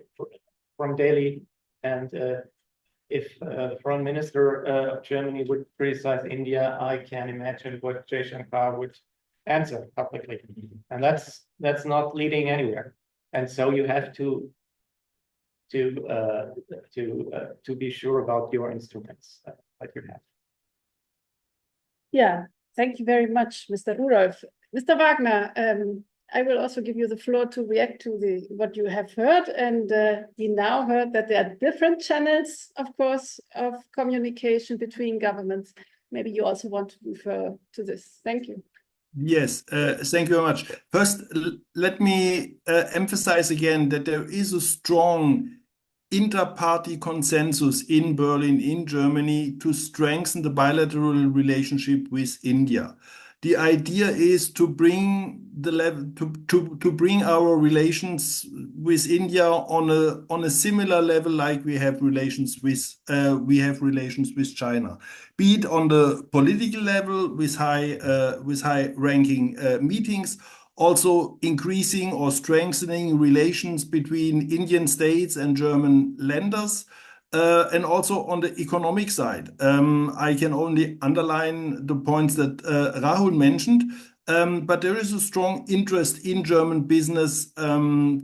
from Delhi, and if the Foreign Minister of Germany would criticize India, I can imagine what Shankar would answer publicly, and that's not leading anywhere. And so you have to be sure about your instruments that you have. Yeah, thank you very much, Mr. Rudolph. Mr. Wagner, I will also give you the floor to react to what you have heard. And we now heard that there are different channels, of course, of communication between governments. Maybe you also want to refer to this. Thank you. Yes, thank you very much. First, let me emphasize again that there is a strong inter-party consensus in Berlin, in Germany, to strengthen the bilateral relationship with India. The idea is to bring the level to bring our relations with India on a similar level like we have relations with China, be it on the political level with high ranking meetings, also increasing or strengthening relations between Indian states and German lenders. And also on the economic side, I can only underline the points that Rahul mentioned, but there is a strong interest in German business to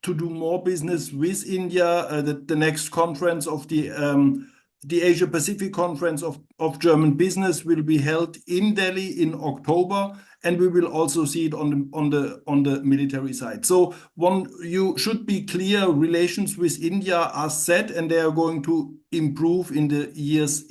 do more business with India. The next conference of the Asia Pacific Conference of German Business will be held in Delhi in October. And we will also see it on the military side. So you should be clear, relations with India are set and they are going to improve in the years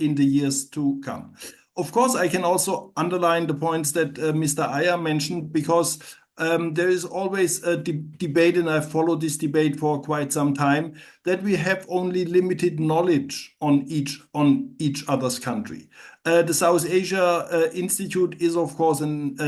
to come. Of course, I can also underline the points that Mr. Aiyar mentioned, because there is always a debate, and I've followed this debate for quite some time, that we have only limited knowledge on each other's country. The South Asia Institute is, of course, an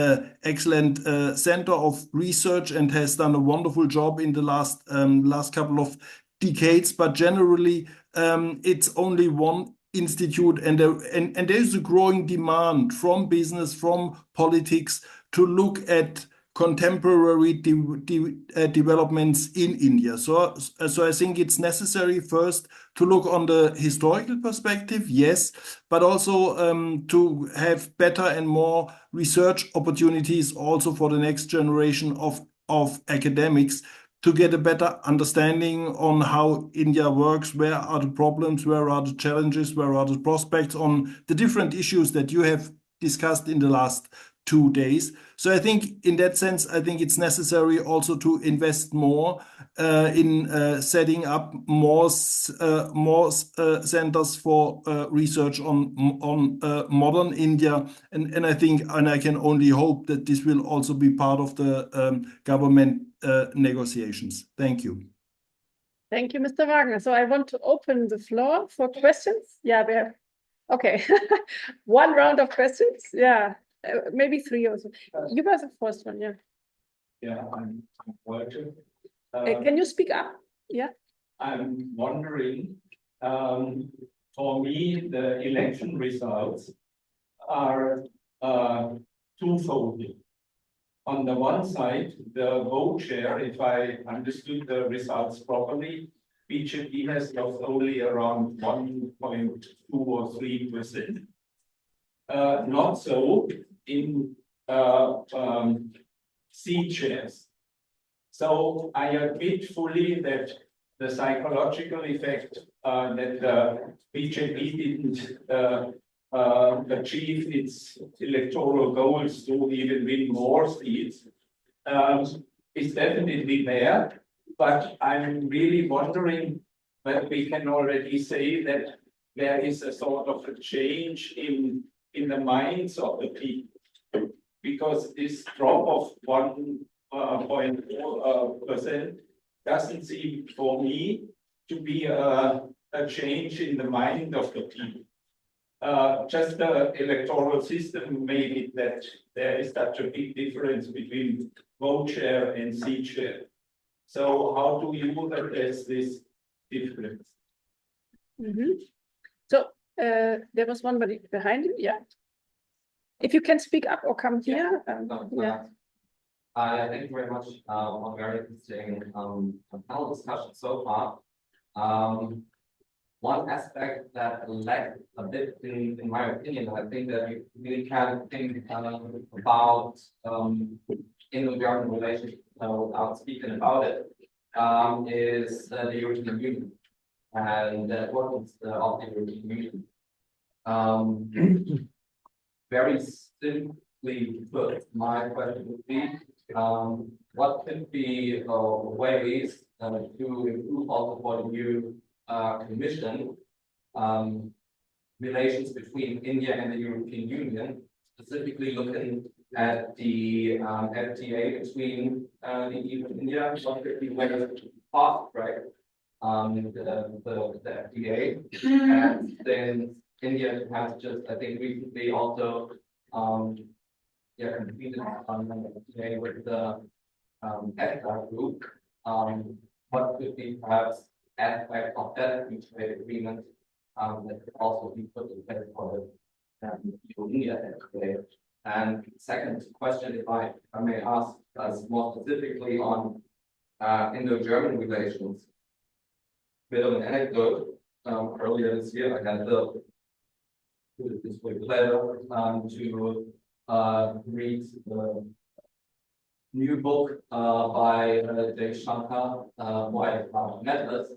excellent center of research and has done a wonderful job in the last couple of decades. But generally, it's only one institute, and there is a growing demand from business, from politics, to look at contemporary developments in India. So I think it's necessary first to look on the historical perspective, yes, but also to have better and more research opportunities also for the next generation of academics, to get a better understanding on how India works, where are the problems, where are the challenges, where are the prospects on the different issues that you have discussed in the last 2 days. So I think in that sense, I think it's necessary also to invest more in setting up more centers for research on modern India. And I think, and I can only hope that this will also be part of the government negotiations. Thank you. Thank you, Mr. Wagner. So I want to open the floor for questions. Yeah, we have, okay. One round of questions. Yeah. Maybe 3 also. You were the first one, yeah. Yeah, I'm Walter. Can you speak up? Yeah. I'm wondering, for me, the election results are twofold. On the one side, the vote share, if I understood the results properly, BJP has lost only around 1.2 or 3%. Not so in seat shares. So I admit fully that the psychological effect that BJP didn't achieve its electoral goals to even win more seats is definitely there. But I'm really wondering whether we can already say that there is a sort of a change in the minds of the people, because this drop of 1.4% doesn't seem for me to be a change in the mind of the people. Just the electoral system made it that there is such a big difference between vote share and seat share. So how do you address this difference? Mm-hmm. So there was one behind you, yeah. If you can speak up or come here. Yeah. Thank you very much for a very interesting panel discussion so far. one aspect that lacked a bit in my opinion, I think that we really can think about Indo-German relations without speaking about it, is the European Union and the importance of the European Union. Very simply put, my question would be, what could be ways to improve also for the new Commission relations between India and the European Union, specifically looking at the FTA between the EU and India, what could be ways to fast track the FTA, and then India has just, I think, recently also completed FTA with the EFTA group. What could be perhaps aspect of that free trade agreement that could also be put in place for the India FTA? And second question, if I may ask us more specifically on Indo-German relations. Bit of an anecdote. Earlier this year, I had the pleasure to read the new book by Shankar, Weitere Methods,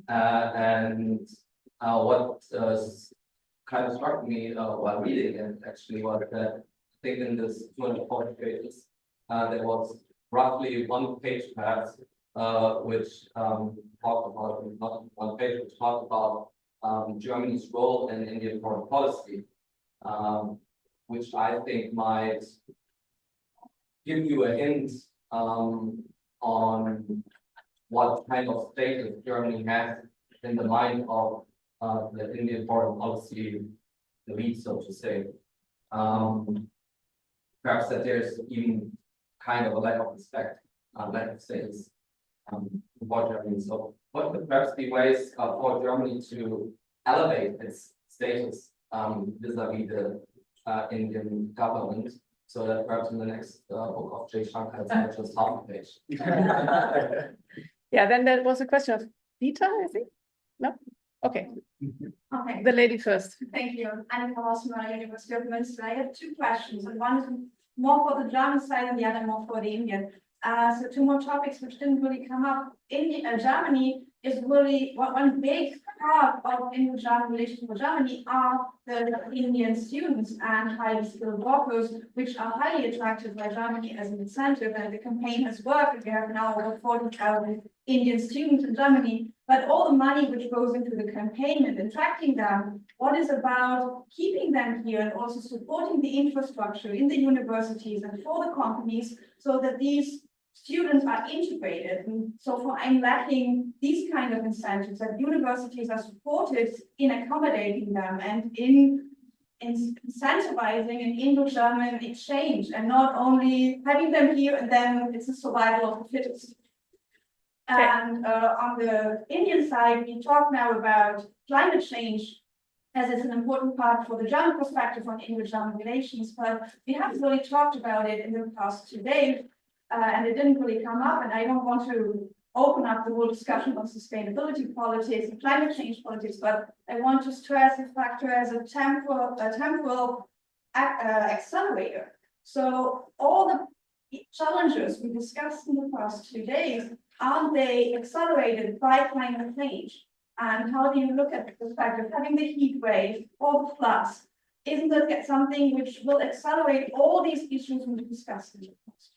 and what kind of struck me while reading it actually was that I think in this 240 pages, there was roughly one page perhaps which talked about, not one page, which talked about Germany's role in Indian foreign policy, which I think might give you a hint on what kind of status Germany has in the mind of the Indian foreign policy elite, so to say. Perhaps that there's even kind of a lack of respect, lack of status for Germany. So what could perhaps be ways for Germany to elevate its status vis-a-vis the Indian government, so that perhaps in the next book of J. Shankar, it's not just half a page. Yeah, then there was a question of Dieter, I think. No? Okay. Okay. The lady first. Thank you. I'm Hausotter, University of Münster. I have two questions, and one is more for the German side and the other more for the Indian. So two more topics which didn't really come up. Germany is really one big part of Indo-German relations for Germany are the Indian students and highly skilled workers, which are highly attracted by Germany as an incentive. And the campaign has worked. We have now over 40,000 Indian students in Germany. But all the money which goes into the campaign and attracting them, what is about keeping them here and also supporting the infrastructure in the universities and for the companies so that these students are integrated. And so for I'm lacking these kind of incentives, that universities are supported in accommodating them and in incentivizing an Indo-German exchange and not only having them here and then it's a survival of the fittest. Okay. And on the Indian side, we talk now about climate change as it's an important part for the German perspective on Indo-German relations, but we haven't really talked about it in the past 2 days, and it didn't really come up, and I don't want to open up the whole discussion on sustainability politics and climate change politics, but I want to stress the factor as a temporal accelerator. So all the challenges we discussed in the past 2 days, aren't they accelerated by climate change? And how do you look at the fact of having the heat wave or the floods? Isn't that something which will accelerate all these issues we discussed in the past?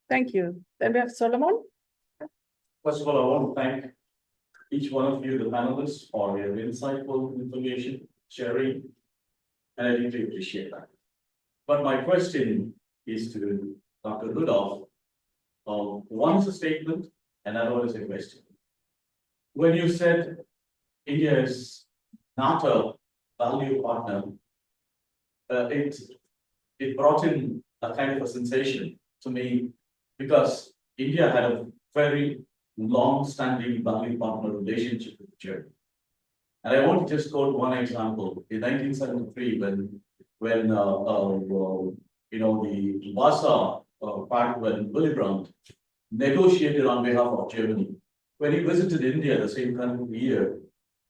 Thank you. Then we have Solomon. First of all, I want to thank each one of you, the panelists, for your insightful information sharing, and I really appreciate that. But my question is to Dr. Rudolph. One is a statement, and another one is a question. When you said India is not a value partner, it brought in a kind of a sensation to me because India had a very long-standing value partner relationship with Germany. And I want to just quote one example. In 1973, when the Warsaw Pact, when Willy Brandt negotiated on behalf of Germany, when he visited India the same kind of year,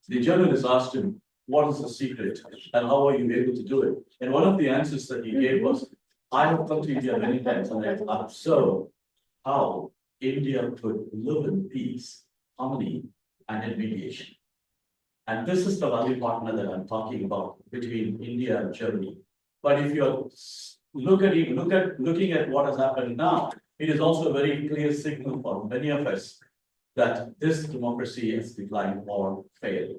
the journalist asked him, what is the secret and how are you able to do it? And one of the answers that he gave was, I have come to India many times and I have observed how India could live in peace, harmony, and in mediation. And this is the value partner that I'm talking about between India and Germany. But if you're looking at what has happened now, it is also a very clear signal for many of us that this democracy has declined or failed.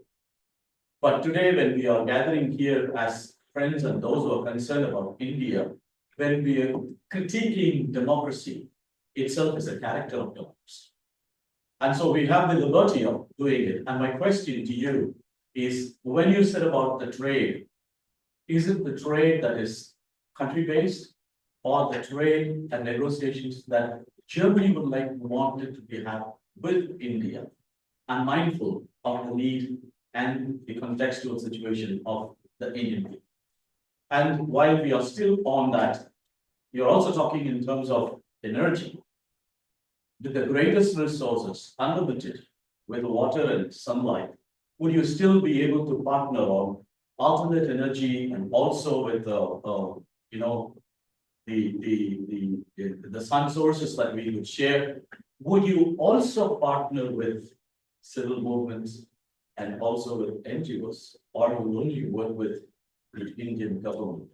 But today, when we are gathering here as friends and those who are concerned about India, when we are critiquing democracy itself is a character of democracy. And so we have the liberty of doing it. And my question to you is, when you said about the trade, is it the trade that is country-based or the trade and negotiations that Germany would wanted to be have with India and mindful of the need and the contextual situation of the Indian people? And while we are still on that, you're also talking in terms of energy. With the greatest resources, unlimited, with water and sunlight, would you still be able to partner on alternate energy and also with the sun sources that we would share? Would you also partner with civil movements and also with NGOs, or you only work with the Indian government?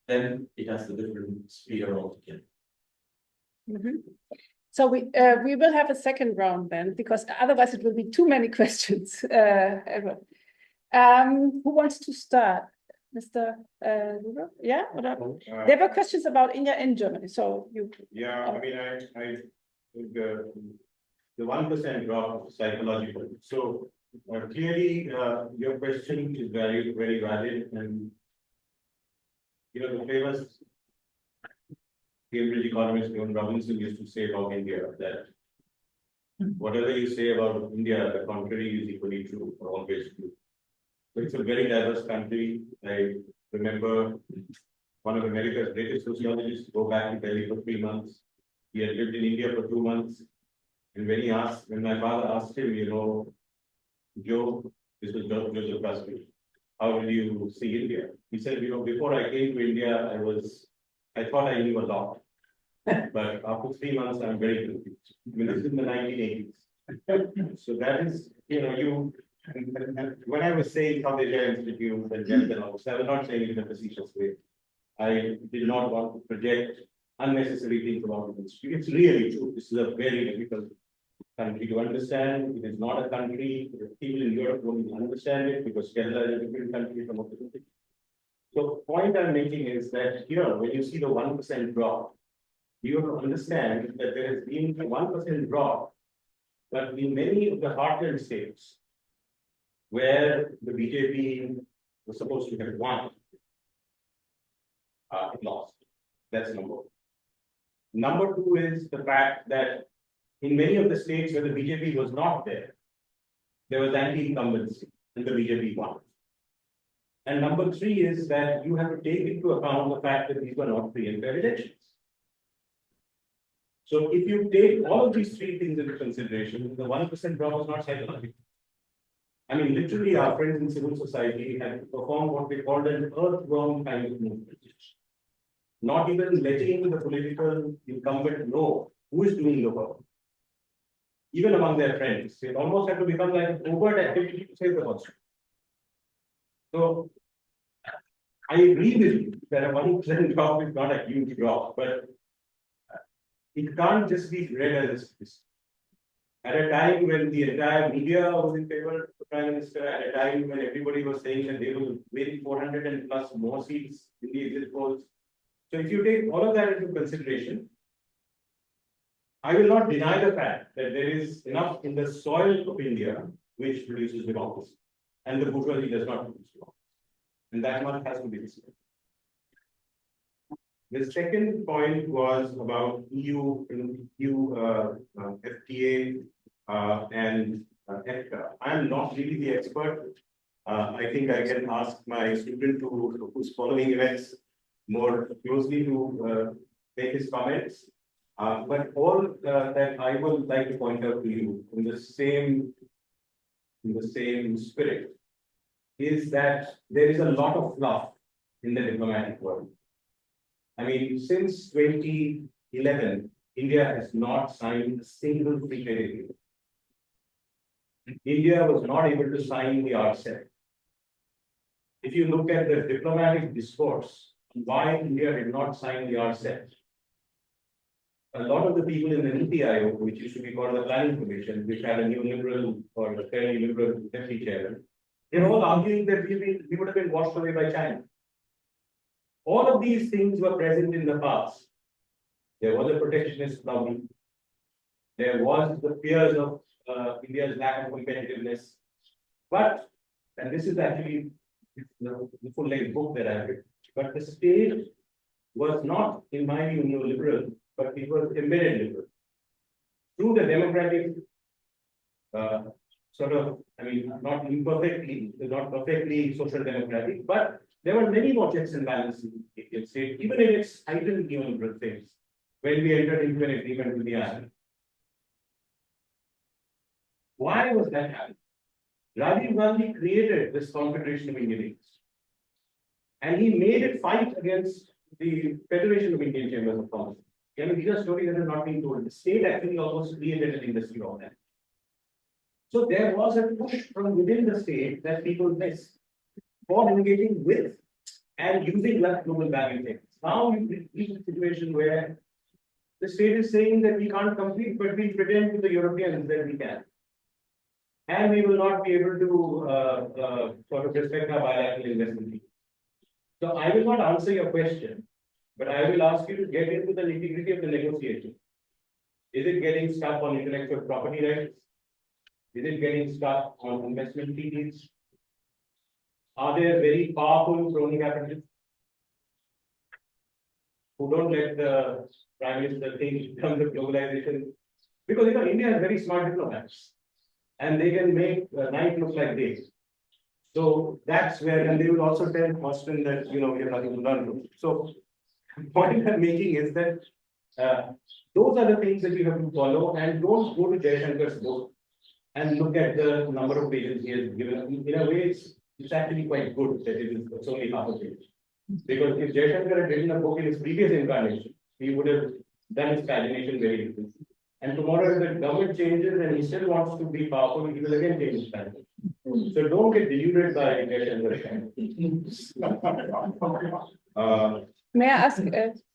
Then it has a different sphere altogether. Mm-hmm. So we will have a second round then, because otherwise it will be too many questions. Who wants to start? Mr. Rudolph? Yeah? There were questions about India and Germany, so you... Yeah, I mean, I think the 1% drop is psychological. So clearly, your question is very, very valid. And, you know, the famous Cambridge economist John Robinson used to say about India that whatever you say about India, the contrary is equally true or always true. So it's a very diverse country. I remember one of America's greatest sociologists go back to Delhi for 3 months. He had lived in India for 2 months. And when my father asked him, you know, Joe, this was Joseph Ruskin, how will you see India? He said, you know, before I came to India, I thought I knew a lot. But after 3 months, I'm very confused. I mean, this is in the 1980s. So that is, you know, and when I was saying South Asia Institute and Gems and all this, I was not saying it in a facetious way. I did not want to project unnecessary things about the institute. It's really true. This is a very difficult country to understand. It is not a country. People in Europe won't understand it because Kerala is a different country from a different country. So the point I'm making is that here, when you see the 1% drop, you have to understand that there has been a 1% drop, but in many of the heartland states where the BJP was supposed to have won, it lost. That's number one. Number two is the fact that in many of the states where the BJP was not there was anti-incumbency and the BJP won. And number three is that you have to take into account the fact that these were not free and fair elections. So if you take all of these three things into consideration, the 1% drop is not psychological. I mean, literally, our friends in civil society had to perform what they called an earthworm kind of movement. Not even letting the political incumbent know who is doing the work. Even among their friends, it almost had to become like an overt activity to save the country. So I agree with you that a 1% drop is not a huge drop, but it can't just be read as this. At a time when the entire media was in favor of the Prime Minister, at a time when everybody was saying that they will win 400 and plus more seats in the exit polls. So if you take all of that into consideration, I will not deny the fact that there is enough in the soil of India which produces democracy, and the bourgeoisie does not produce democracy. And that much has to be discussed. The second point was about EU FTA and EFTA. I am not really the expert. I think I can ask my student who's following events more closely to make his comments. But all that I would like to point out to you in the same spirit is that there is a lot of fluff in the diplomatic world. I mean, since 2011, India has not signed a single free trade agreement. India was not able to sign the RCEP. If you look at the diplomatic discourse, why India did not sign the RCEP, a lot of the people in the NITI Aayog, which used to be called the Planning Commission, which had a new liberal or a fairly liberal deputy chairman, they're all arguing that we would have been washed away by China. All of these things were present in the past. There was a protectionist lobby. There was the fears of India's lack of competitiveness. But, and this is actually the full-length book that I've written, but the state was not, in my view, neoliberal, but it was embedded liberal. Through the democratic sort of, I mean, not perfectly social democratic, but there were many more checks and balances in the Indian state, even in its heightened neoliberal phase, when we entered into an agreement with the Aiyar. Why was that happening? Rajiv Gandhi created this Confederation of Indian Industry, and he made it fight against the Federation of Indian Chambers of Commerce. I mean, these are stories that are not being told. The state actually almost created an industry of that. So there was a push from within the state that people missed for engaging with and using global value chains. Now we reach a situation where the state is saying that we can't compete, but we pretend to the Europeans that we can. And we will not be able to sort of respect our bilateral investment. So I will not answer your question, but I will ask you to get into the nitty-gritty of the negotiation. Is it getting stuck on intellectual property rights? Is it getting stuck on investment treaties? Are there very powerful crony capitalists who don't let the Prime Minister think in terms of globalization? Because India has very smart diplomats, and they can make night look like day. So that's where, and they will also tell Thorsten that we are nothing to learn. So the point I'm making is that those are the things that you have to follow, and don't go to Shankar's book and look at the number of pages he has given. In a way, it's actually quite good that it's only half a page. Because if Shankar had written a book in his previous incarnation, he would have done his pagination very differently. And tomorrow, if the government changes and he still wants to be powerful, he will again change his pagination. So don't get deluded by Shankar. May I ask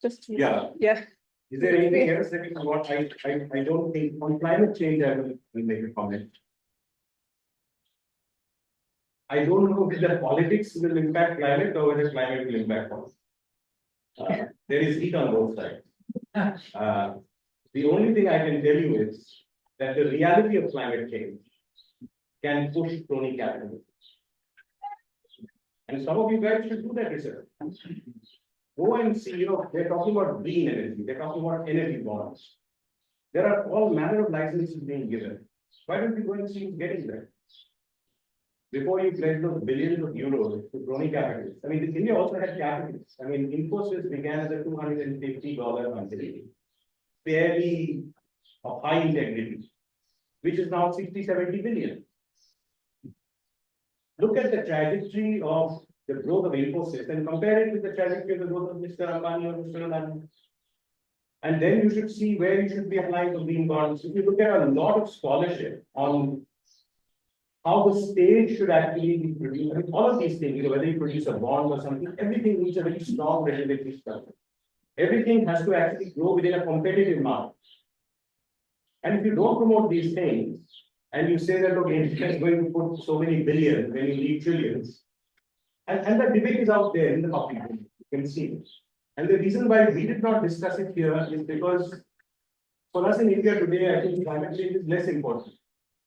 just? Yeah. Yeah. Is there anything else that you want? I don't think on climate change I will make a comment. I don't know whether politics will impact climate or whether climate will impact politics. There is heat on both sides. The only thing I can tell you is that the reality of climate change can push crony capitalism. And some of you guys should do that research. Go and see, they're talking about green energy, they're talking about energy bonds. There are all manner of licenses being given. Why don't you go and see who's getting there? Before you pledge those billions of euros to crony capitalists. I mean, India also had capitalists. I mean, Infosys began as a $250 company, fairly of high integrity, which is now 60-70 billion. Look at the trajectory of the growth of Infosys and compare it with the trajectory of the growth of Mr. Ambani or Mr. Adani. And then you should see where you should be applying for green bonds. If you look at a lot of scholarship on how the state should actually be produced, I mean, all of these things, whether you produce a bond or something, everything needs a very strong regulatory structure. Everything has to actually grow within a competitive market. And if you don't promote these things, and you say that, okay, India is going to put so many billions when you need trillions, and the debate is out there in the public, you can see it. And the reason why we did not discuss it here is because for us in India today, I think climate change is less important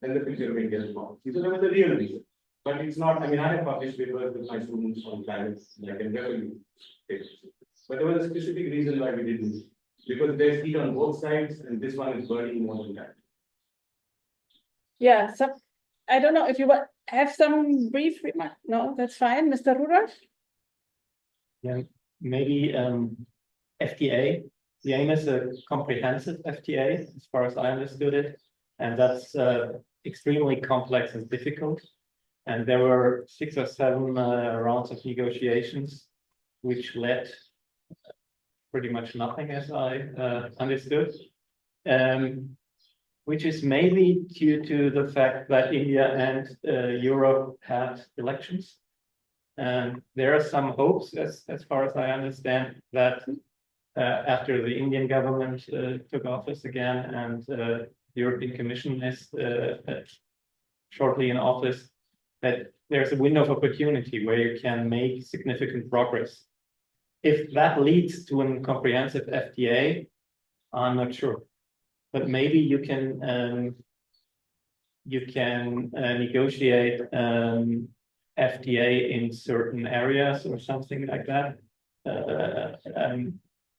than the future of India's economy. So there was a real reason. But it's not, I mean, I have published papers with my students on climate, I can refer you to. But there was a specific reason why we didn't. Because there's heat on both sides, and this one is burning more than that. Yeah, so I don't know if you have some brief remark. No, that's fine. Mr. Rudolph? Yeah, maybe FTA the aim is a comprehensive FTA, as far as I understood it, and that's extremely complex and difficult. And there were 6 or 7 rounds of negotiations, which led pretty much nothing, as I understood. Which is maybe due to the fact that India and Europe had elections. And there are some hopes, as far as I understand, that after the Indian government took office again and the European Commission is shortly in office, that there's a window of opportunity where you can make significant progress. If that leads to a comprehensive FTA, I'm not sure. But maybe you can negotiate FTA in certain areas or something like that.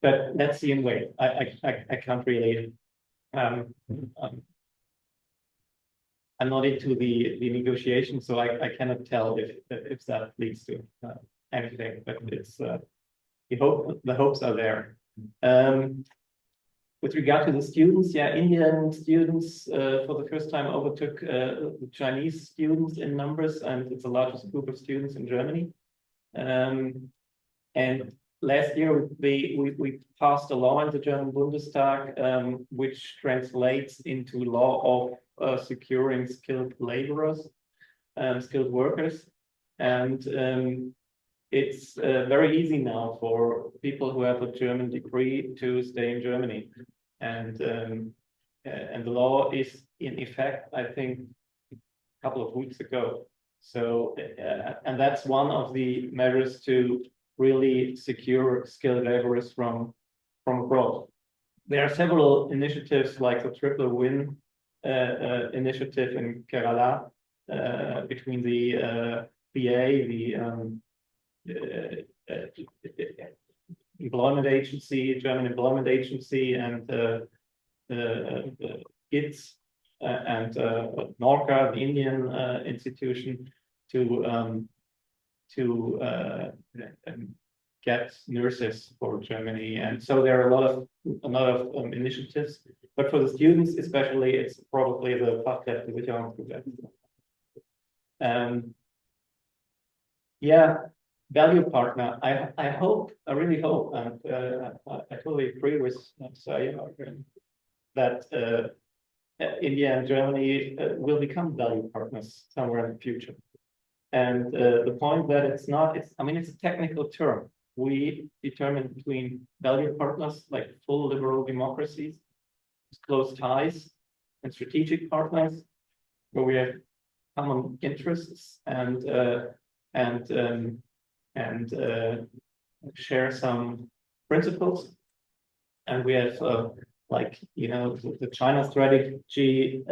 But let's see and wait. I can't really. I'm not into the negotiation, so I cannot tell if that leads to anything. But it's the hopes are there. With regard to the students, yeah, Indian students for the first time overtook the Chinese students in numbers, and it's the largest group of students in Germany. And last year we passed a law in the German Bundestag, which translates into law of securing skilled laborers, skilled workers, and it's very easy now for people who have a German degree to stay in Germany, and the law is in effect, I think, a couple of weeks ago. So, and that's one of the measures to really secure skilled laborers from abroad. There are several initiatives like the Triple Win initiative in Carola between the BA, the employment agency, German employment agency, and GIT and NORCA, the Indian institution, to get nurses for Germany. And so there are a lot of initiatives, but for the students especially, it's probably the Fachkräfte. Yeah. Value partner. I really hope, and I totally agree with Aiyar that India and Germany will become value partners somewhere in the future. And the point that it's a technical term. We determine between value partners like full liberal democracies, close ties, and strategic partners where we have common interests and share some principles. And we have, the China strategy,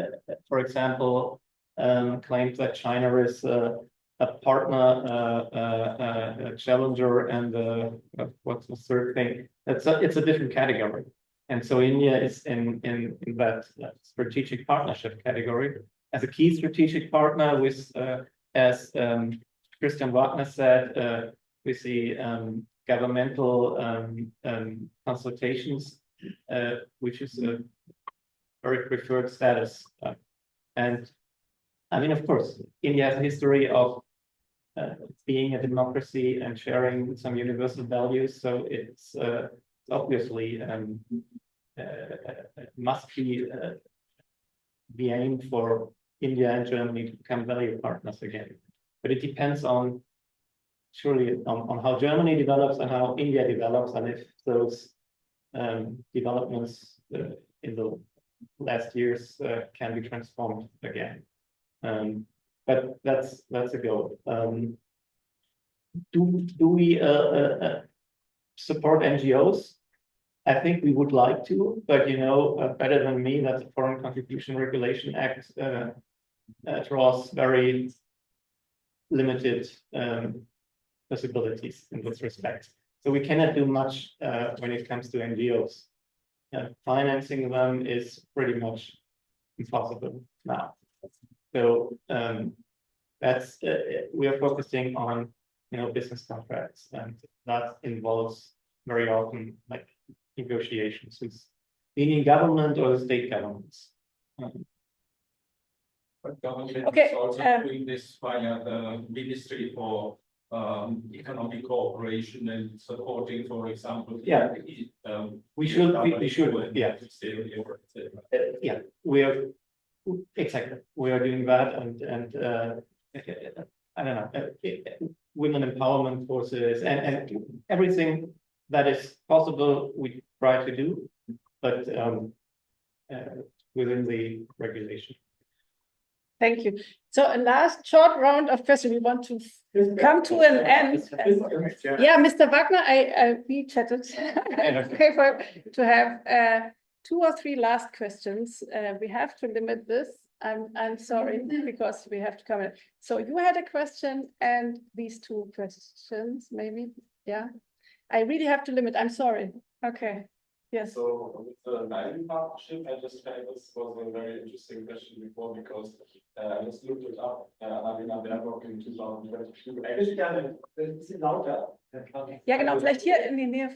for example, claims that China is a partner, a challenger, and what's the third thing? It's a different category. And so India is in that strategic partnership category as a key strategic partner with, as Christian Wagner said, with the governmental consultations, which is a very preferred status. And I mean, of course, India has a history of being a democracy and sharing some universal values. So it's obviously must be the aim for India and Germany to become value partners again. But it depends on how Germany develops and how India develops, and if those developments in the last years can be transformed again. But that's a goal. Do we support NGOs? I think we would like to, but better than me that the Foreign Contribution Regulation Act draws very limited possibilities in this respect. So we cannot do much when it comes to NGOs. Financing them is pretty much impossible now. So that's we are focusing on business contracts, and that involves very often like negotiations with the Indian government or the state governments. But government Okay, is also doing this via the Ministry for Economic Cooperation and supporting, for example. Yeah. We should, yeah. Yeah, we are, exactly, we are doing that and I don't know, women empowerment courses and everything that is possible, we try to do, but within the regulation. Thank you. So a last short round of questions. We want to come to an end. Yeah, Mr. Wagner, we chatted. Okay, to have 2 or 3 last questions. We have to limit this. I'm sorry because we have to come in. So you had a question and these 2 questions, maybe. Yeah, I really have to limit. I'm sorry. Okay. Yes. So with the Wahlen partnership, I just felt this was a very interesting question before because I just looked it up. Annalena Baerbock in 2022. Eigentlich ein bisschen lauter. Ja, genau, vielleicht hier in die Nähe.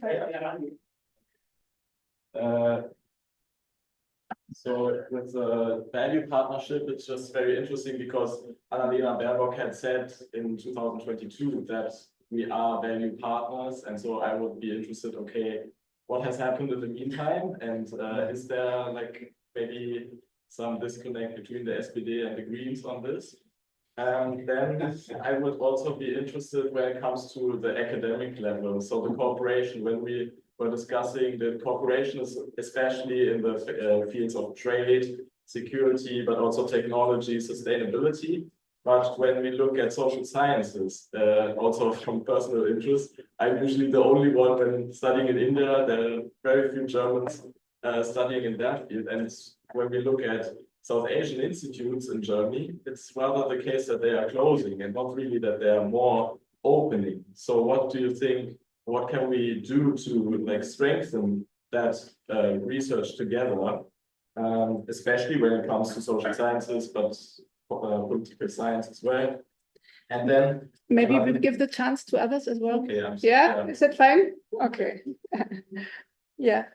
So with the value partnership, it's just very interesting because Annalena Baerbock had said in 2022 that we are value partners, and so I would be interested. Okay, what has happened in the meantime, and is there like maybe some disconnect between the SPD and the Greens on this? And then I would also be interested when it comes to the academic level. So the cooperation, when we were discussing the cooperation, especially in the fields of trade, security, but also technology, sustainability. But when we look at social sciences, also from personal interest, I'm usually the only one when studying in India. There are very few Germans studying in that field. And when we look at South Asian institutes in Germany, it's rather the case that they are closing and not really that they are more opening. So what do you think, what can we do to like strengthen that research together, especially when it comes to social sciences, but political science as well? And then maybe we'll give the chance to others as well. Okay, yeah, is that fine? Okay. Yeah.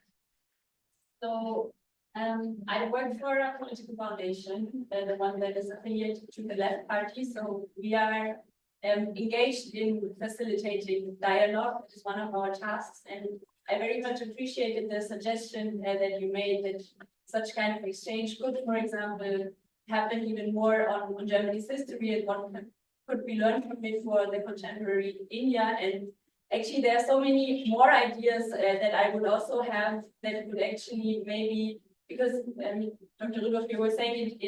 So I work for a political foundation, the one that is affiliated to the left party. So we are engaged in facilitating dialogue, which is one of our tasks. And I very much appreciated the suggestion that you made that such kind of exchange could, for example, happen even more on Germany's history and what could be learned from it for the contemporary India. And actually, there are so many more ideas that I would also have that would actually maybe, because Dr. Rudolph, you were saying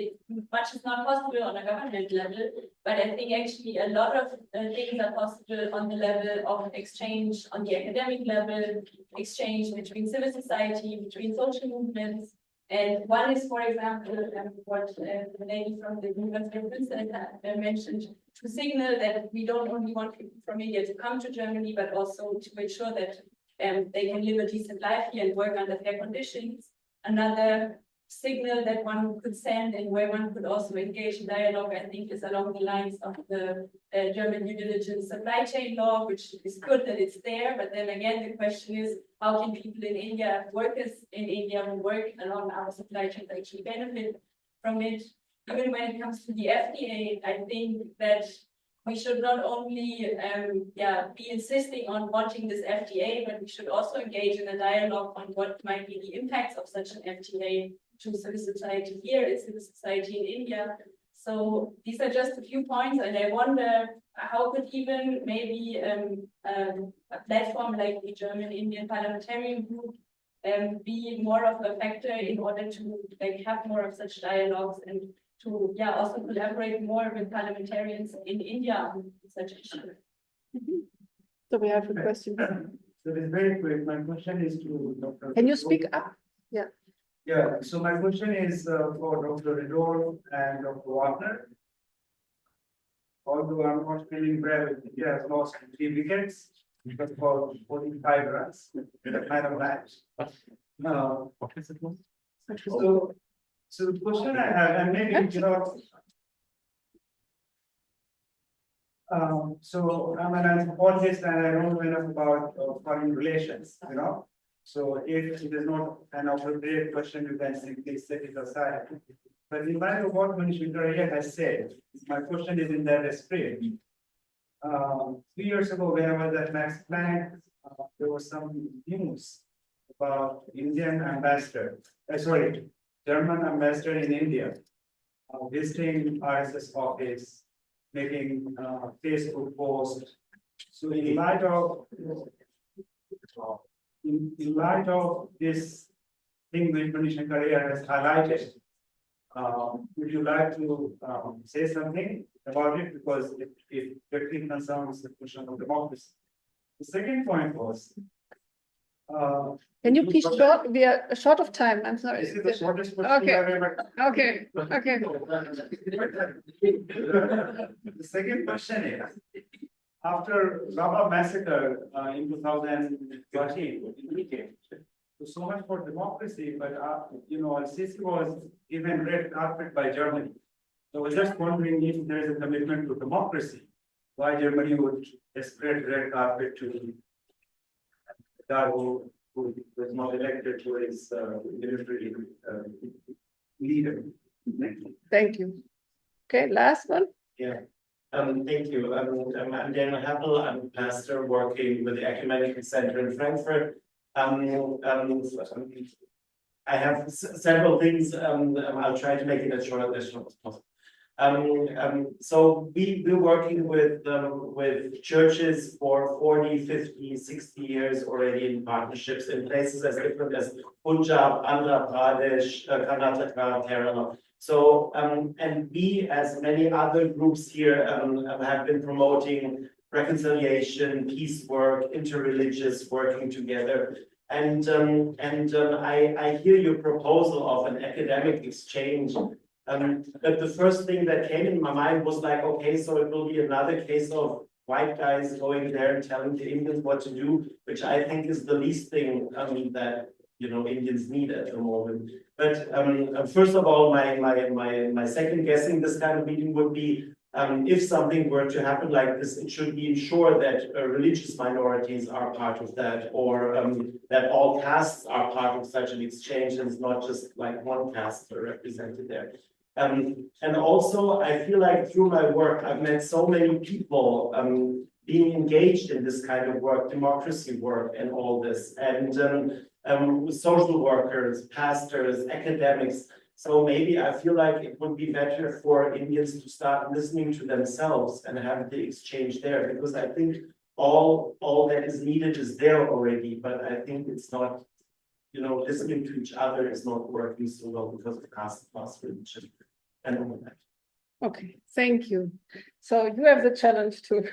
much is not possible on a government level, but I think actually a lot of things are possible on the level of exchange, on the academic level, exchange between civil society, between social movements. And one is, for example, what the lady from the University of Princeton mentioned, to signal that we don't only want people from India to come to Germany, but also to make sure that they can live a decent life here and work under fair conditions. Another signal that one could send and where one could also engage in dialogue, I think, is along the lines of the German due diligence supply chain law, which is good that it's there. But then again, the question is, how can people in India, workers in India who work along our supply chains actually benefit from it? Even when it comes to the FTA, I think that we should not only be insisting on wanting this FTA, but we should also engage in a dialogue on what might be the impacts of such an FTA to civil society here and civil society in India. So these are just a few points, and I wonder how could even maybe a platform like the German Indian Parliamentarian Group be more of a factor in order to have more of such dialogues and to also collaborate more with parliamentarians in India on such issues. So we have a question. So it's very quick. My question is to Dr. Can you speak up? Yeah. Yeah. So my question is for Dr. Rudolph and Dr. Wagner. Although I'm not feeling well, India has lost 3 wickets, but for 45 runs, the kind of match. Now, what is it? So the question I have, and maybe so I'm an anthropologist and I don't know enough about foreign relations, So if it is not an appropriate question, you can simply set it aside. But in light of what Shankar has said, my question is in that spirit. 3 years ago, when I was at Max Planck, there was some news about Indian ambassador, German ambassador in India, visiting RSS office, making Facebook post. So in light of this thing which Shankar has highlighted, would you like to say something about it? Because it directly concerns the question of democracy. The second point was. Can you please short? We are short of time. I'm sorry. This is the shortest question Okay. I've ever. Okay. Okay. The second question is, after Rabba massacre in 2013 in Egypt, so much for democracy, but Al-Sisi was given red carpet by Germany. So I was just wondering if there is a commitment to democracy, why Germany would spread red carpet to the guy who was not elected to his military leader. Thank you. Okay, last one. Yeah. Thank you. I'm Daniel Happel. I'm a pastor working with the Ecumenical Center in Frankfurt. I have several things. I'll try to make it as short as possible. So we're working with churches for 40, 50, 60 years already in partnerships in places as different as Punjab, Andhra Pradesh, Karnataka, Kerala. So, and we, as many other groups here, have been promoting reconciliation, peace work, interreligious working together. And I hear your proposal of an academic exchange. But the first thing that came in my mind was like, okay, so it will be another case of white guys going there and telling the Indians what to do, which I think is the least thing that Indians need at the moment. But first of all, my second guessing this kind of meeting would be, if something were to happen like this, it should be ensured that religious minorities are part of that, or that all castes are part of such an exchange, and it's not just like one caste represented there. And also, I feel like through my work, I've met so many people being engaged in this kind of work, democracy work, and all this, and social workers, pastors, academics. So maybe I feel like it would be better for Indians to start listening to themselves and have the exchange there, because I think all that is needed is there already, but I think it's not, listening to each other is not working so well because of caste class religion and all that. Okay, thank you. So you have the challenge to,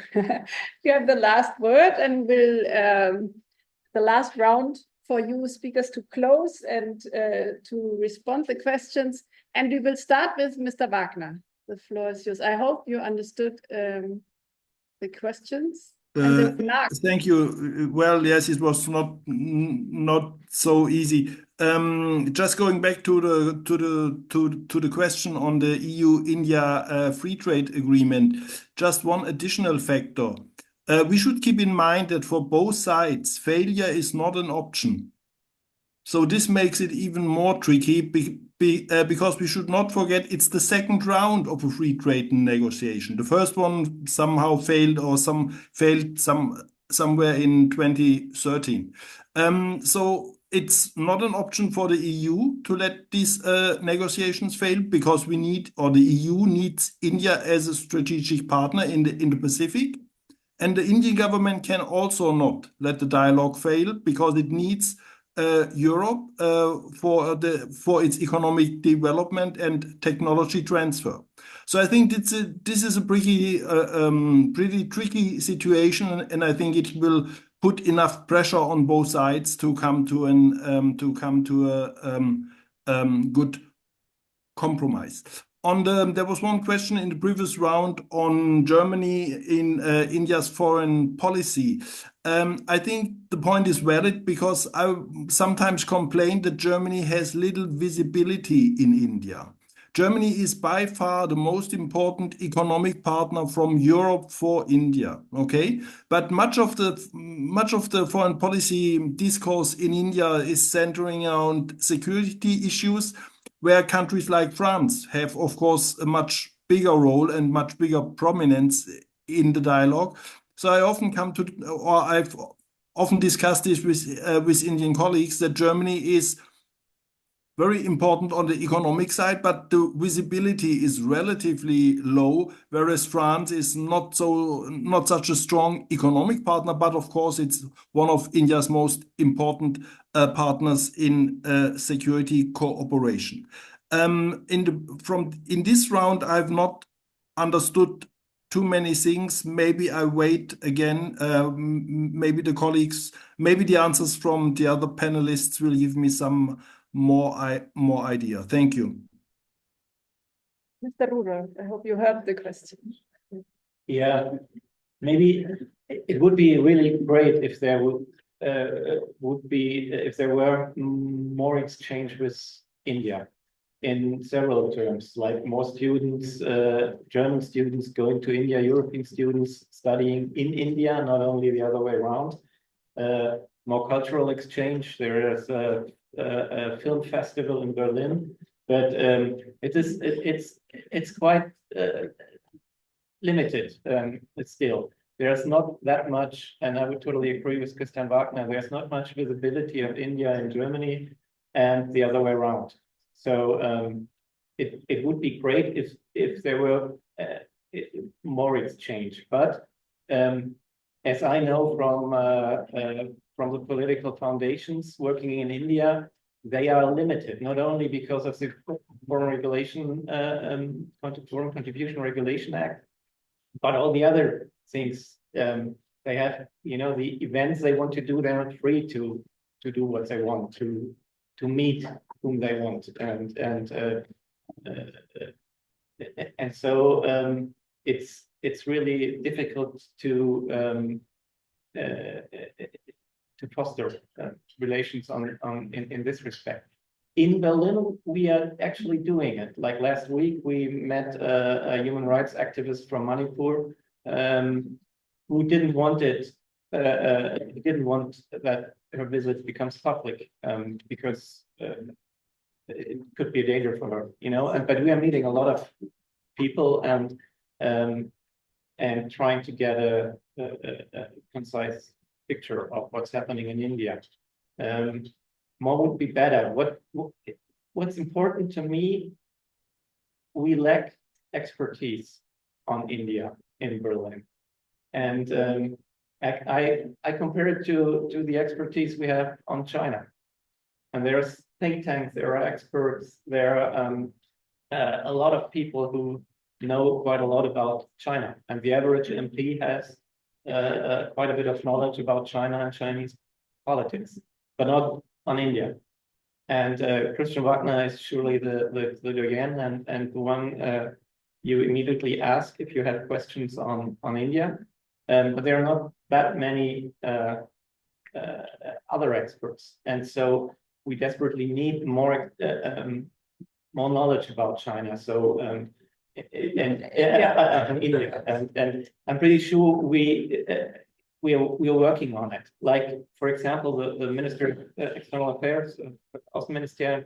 you have the last word, and will the last round for you speakers to close and to respond the questions. And we will start with Mr. Wagner. The floor is yours. I hope you understood the questions. Thank you. Well, yes, it was not so easy. Just going back to the question on the EU-India free trade agreement, just one additional factor. We should keep in mind that for both sides, failure is not an option. So this makes it even more tricky because we should not forget it's the second round of a free trade negotiation. The first one somehow failed, or failed somewhere in 2013. So it's not an option for the EU to let these negotiations fail, because we need, or the EU needs, India as a strategic partner in the Pacific. And the Indian government can also not let the dialogue fail, because it needs Europe for its economic development and technology transfer. So I think this is a pretty tricky situation, and I think it will put enough pressure on both sides to come to a good compromise. There was one question in the previous round on Germany in India's foreign policy. I think the point is valid, because I sometimes complain that Germany has little visibility in India. Germany is by far the most important economic partner from Europe for India. Okay, but much of the foreign policy discourse in India is centering around security issues, where countries like France have, of course, a much bigger role and much bigger prominence in the dialogue. So I often come to, or I've often discussed this with Indian colleagues, that Germany is very important on the economic side, but the visibility is relatively low, whereas France is not such a strong economic partner, but of course it's one of India's most important partners in security cooperation. In this round, I've not understood too many things. Maybe I wait again. Maybe the colleagues, maybe the answers from the other panelists will give me some more idea. Thank you. Mr. Rudolph, I hope you heard the question. Yeah, maybe it would be really great if there were more exchange with India in several terms, like more students, German students going to India, European students studying in India, not only the other way around. More cultural exchange. There is a film festival in Berlin, but it's quite limited. Still, there's not that much, and I would totally agree with Christian Wagner. There's not much visibility of India in Germany, and the other way around. So it would be great if there were more exchange. But as I know from the political foundations working in India, they are limited, not only because of the Foreign Regulation, Foreign Contribution Regulation Act, but all the other things. They have, the events they want to do, they're not free to do what they want, to meet whom they want, and so it's really difficult to foster relations in this respect. In Berlin, we are actually doing it. Like last week, we met a human rights activist from Manipur who didn't want that her visit becomes public because it could be a danger for her, But we are meeting a lot of people and trying to get a concise picture of what's happening in India. More would be better. What's important to me, we lack expertise on India in Berlin, and I compare it to the expertise we have on China. And there's think tanks, there are experts, there are a lot of people who know quite a lot about China, and the average MP has quite a bit of knowledge about China and Chinese politics, but not on India. And Christian Wagner is surely the doyen and the one you immediately ask if you have questions on India. But there are not that many other experts, and so we desperately need more knowledge about China. So India, and I'm pretty sure we are working on it. Like, for example, the Minister of External Affairs, Außenministerium,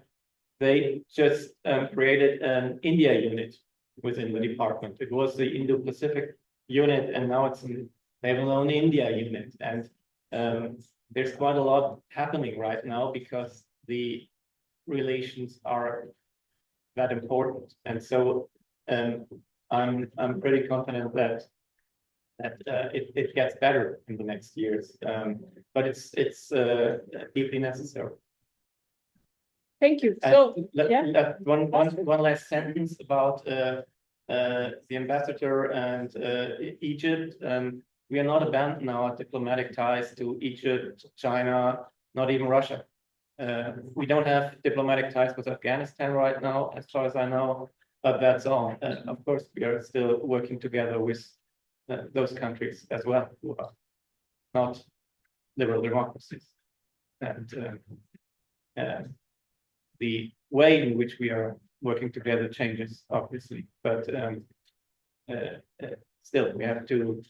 they just created an India unit within the department. It was the Indo-Pacific unit, and now they have an own India unit. And there's quite a lot happening right now because the relations are that important. And so I'm pretty confident that it gets better in the next years, but it's deeply necessary. Thank you. And So one last sentence about the ambassador and Egypt. We are not abandoning our diplomatic ties to Egypt, China, not even Russia. We don't have diplomatic ties with Afghanistan right now, as far as I know, but that's all. And of course, we are still working together with those countries as well, who are not liberal democracies. And the way in which we are working together changes, obviously, but still, we have to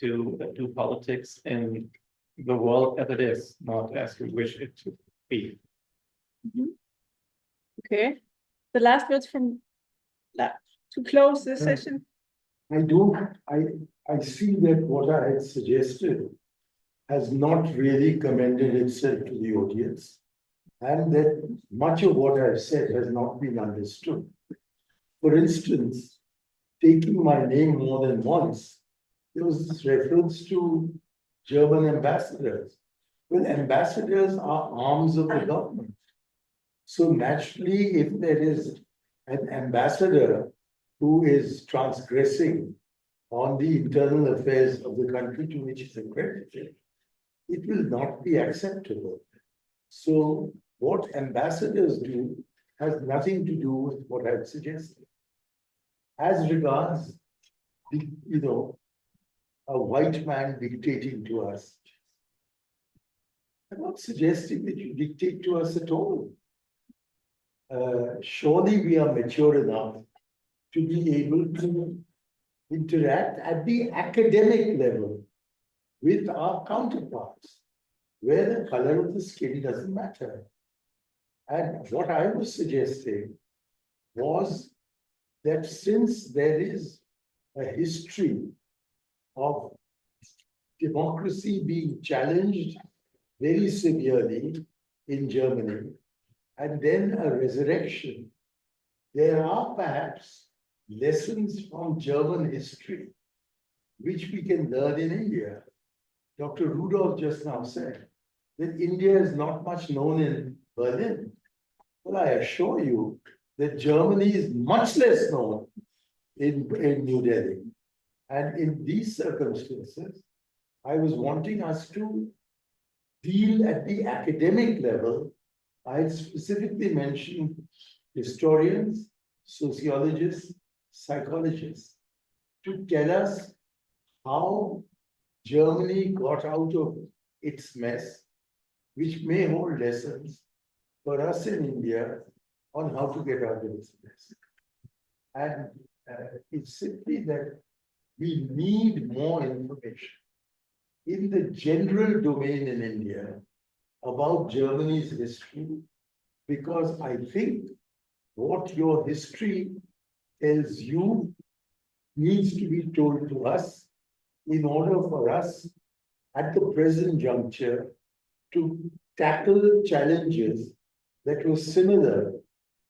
do politics in the world as it is, not as we wish it to be. Okay. The last words from to close this session. I see that what I had suggested has not really commended itself to the audience, and that much of what I've said has not been understood. For instance, taking my name more than once, there was this reference to German ambassadors. Well, ambassadors are arms of the government. So naturally, if there is an ambassador who is transgressing on the internal affairs of the country to which is accredited, it will not be acceptable. So what ambassadors do has nothing to do with what I've suggested. As regards, a white man dictating to us, I'm not suggesting that you dictate to us at all. Surely we are mature enough to be able to interact at the academic level with our counterparts, where the color of the skin doesn't matter. And what I was suggesting was that since there is a history of democracy being challenged very severely in Germany, and then a resurrection, there are perhaps lessons from German history which we can learn in India. Dr. Rudolph just now said that India is not much known in Berlin. Well, I assure you that Germany is much less known in New Delhi. And in these circumstances, I was wanting us to deal at the academic level. I had specifically mentioned historians, sociologists, psychologists, to tell us how Germany got out of its mess, which may hold lessons for us in India on how to get out of its mess. And it's simply that we need more information in the general domain in India about Germany's history, because I think what your history tells you needs to be told to us in order for us at the present juncture to tackle challenges that were similar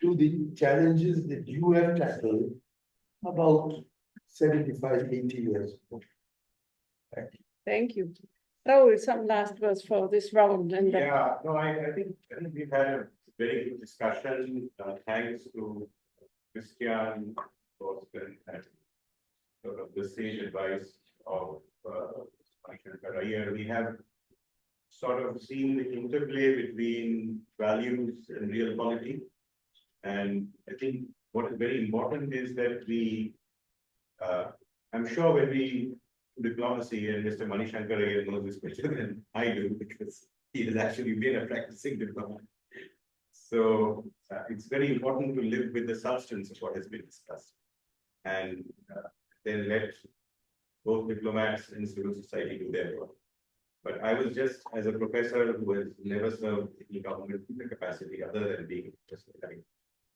to the challenges that you have tackled about 75, 80 years ago. Thank you. Thank you. Rahul, some last words for this round. And yeah, no, I think we've had a very good discussion. Thanks to Christian, Thorsten, and sort of the sage advice of Shankar Aiyar. We have sort of seen the interplay between values and real polity. And I think what is very important is that we, I'm sure when we do diplomacy, and Mr. Shankar Aiyar knows this better than I do, because he has actually been a practicing diplomat. So it's very important to live with the substance of what has been discussed, and then let both diplomats and civil society do their work. But I was just, as a professor who has never served any government capacity other than being a professor.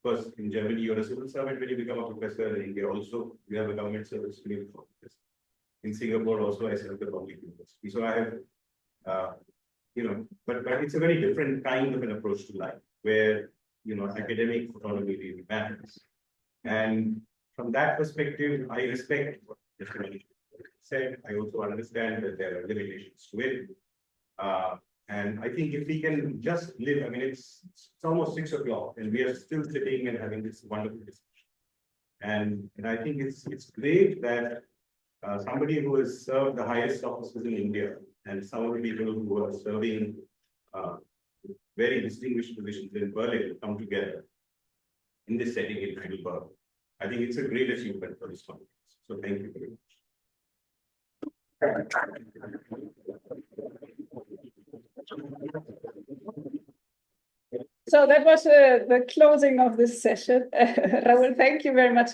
Because in Germany, you're a civil servant when you become a professor. In India also, you have a government service when you become a professor. In Singapore also, I served the public university. So I have, but it's a very different kind of an approach to life, where, academic autonomy really matters. And from that perspective, I respect what Mr. Manish said. I also understand that there are limitations to it. And I think if we can just live, I mean, it's almost 6 o'clock and we are still sitting and having this wonderful discussion. And I think it's great that somebody who has served the highest offices in India and some of the people who are serving very distinguished positions in Berlin come together in this setting in Heidelberg. I think it's a great achievement for this conference. So thank you very much. So that was the closing of this session. Rahul, thank you very much.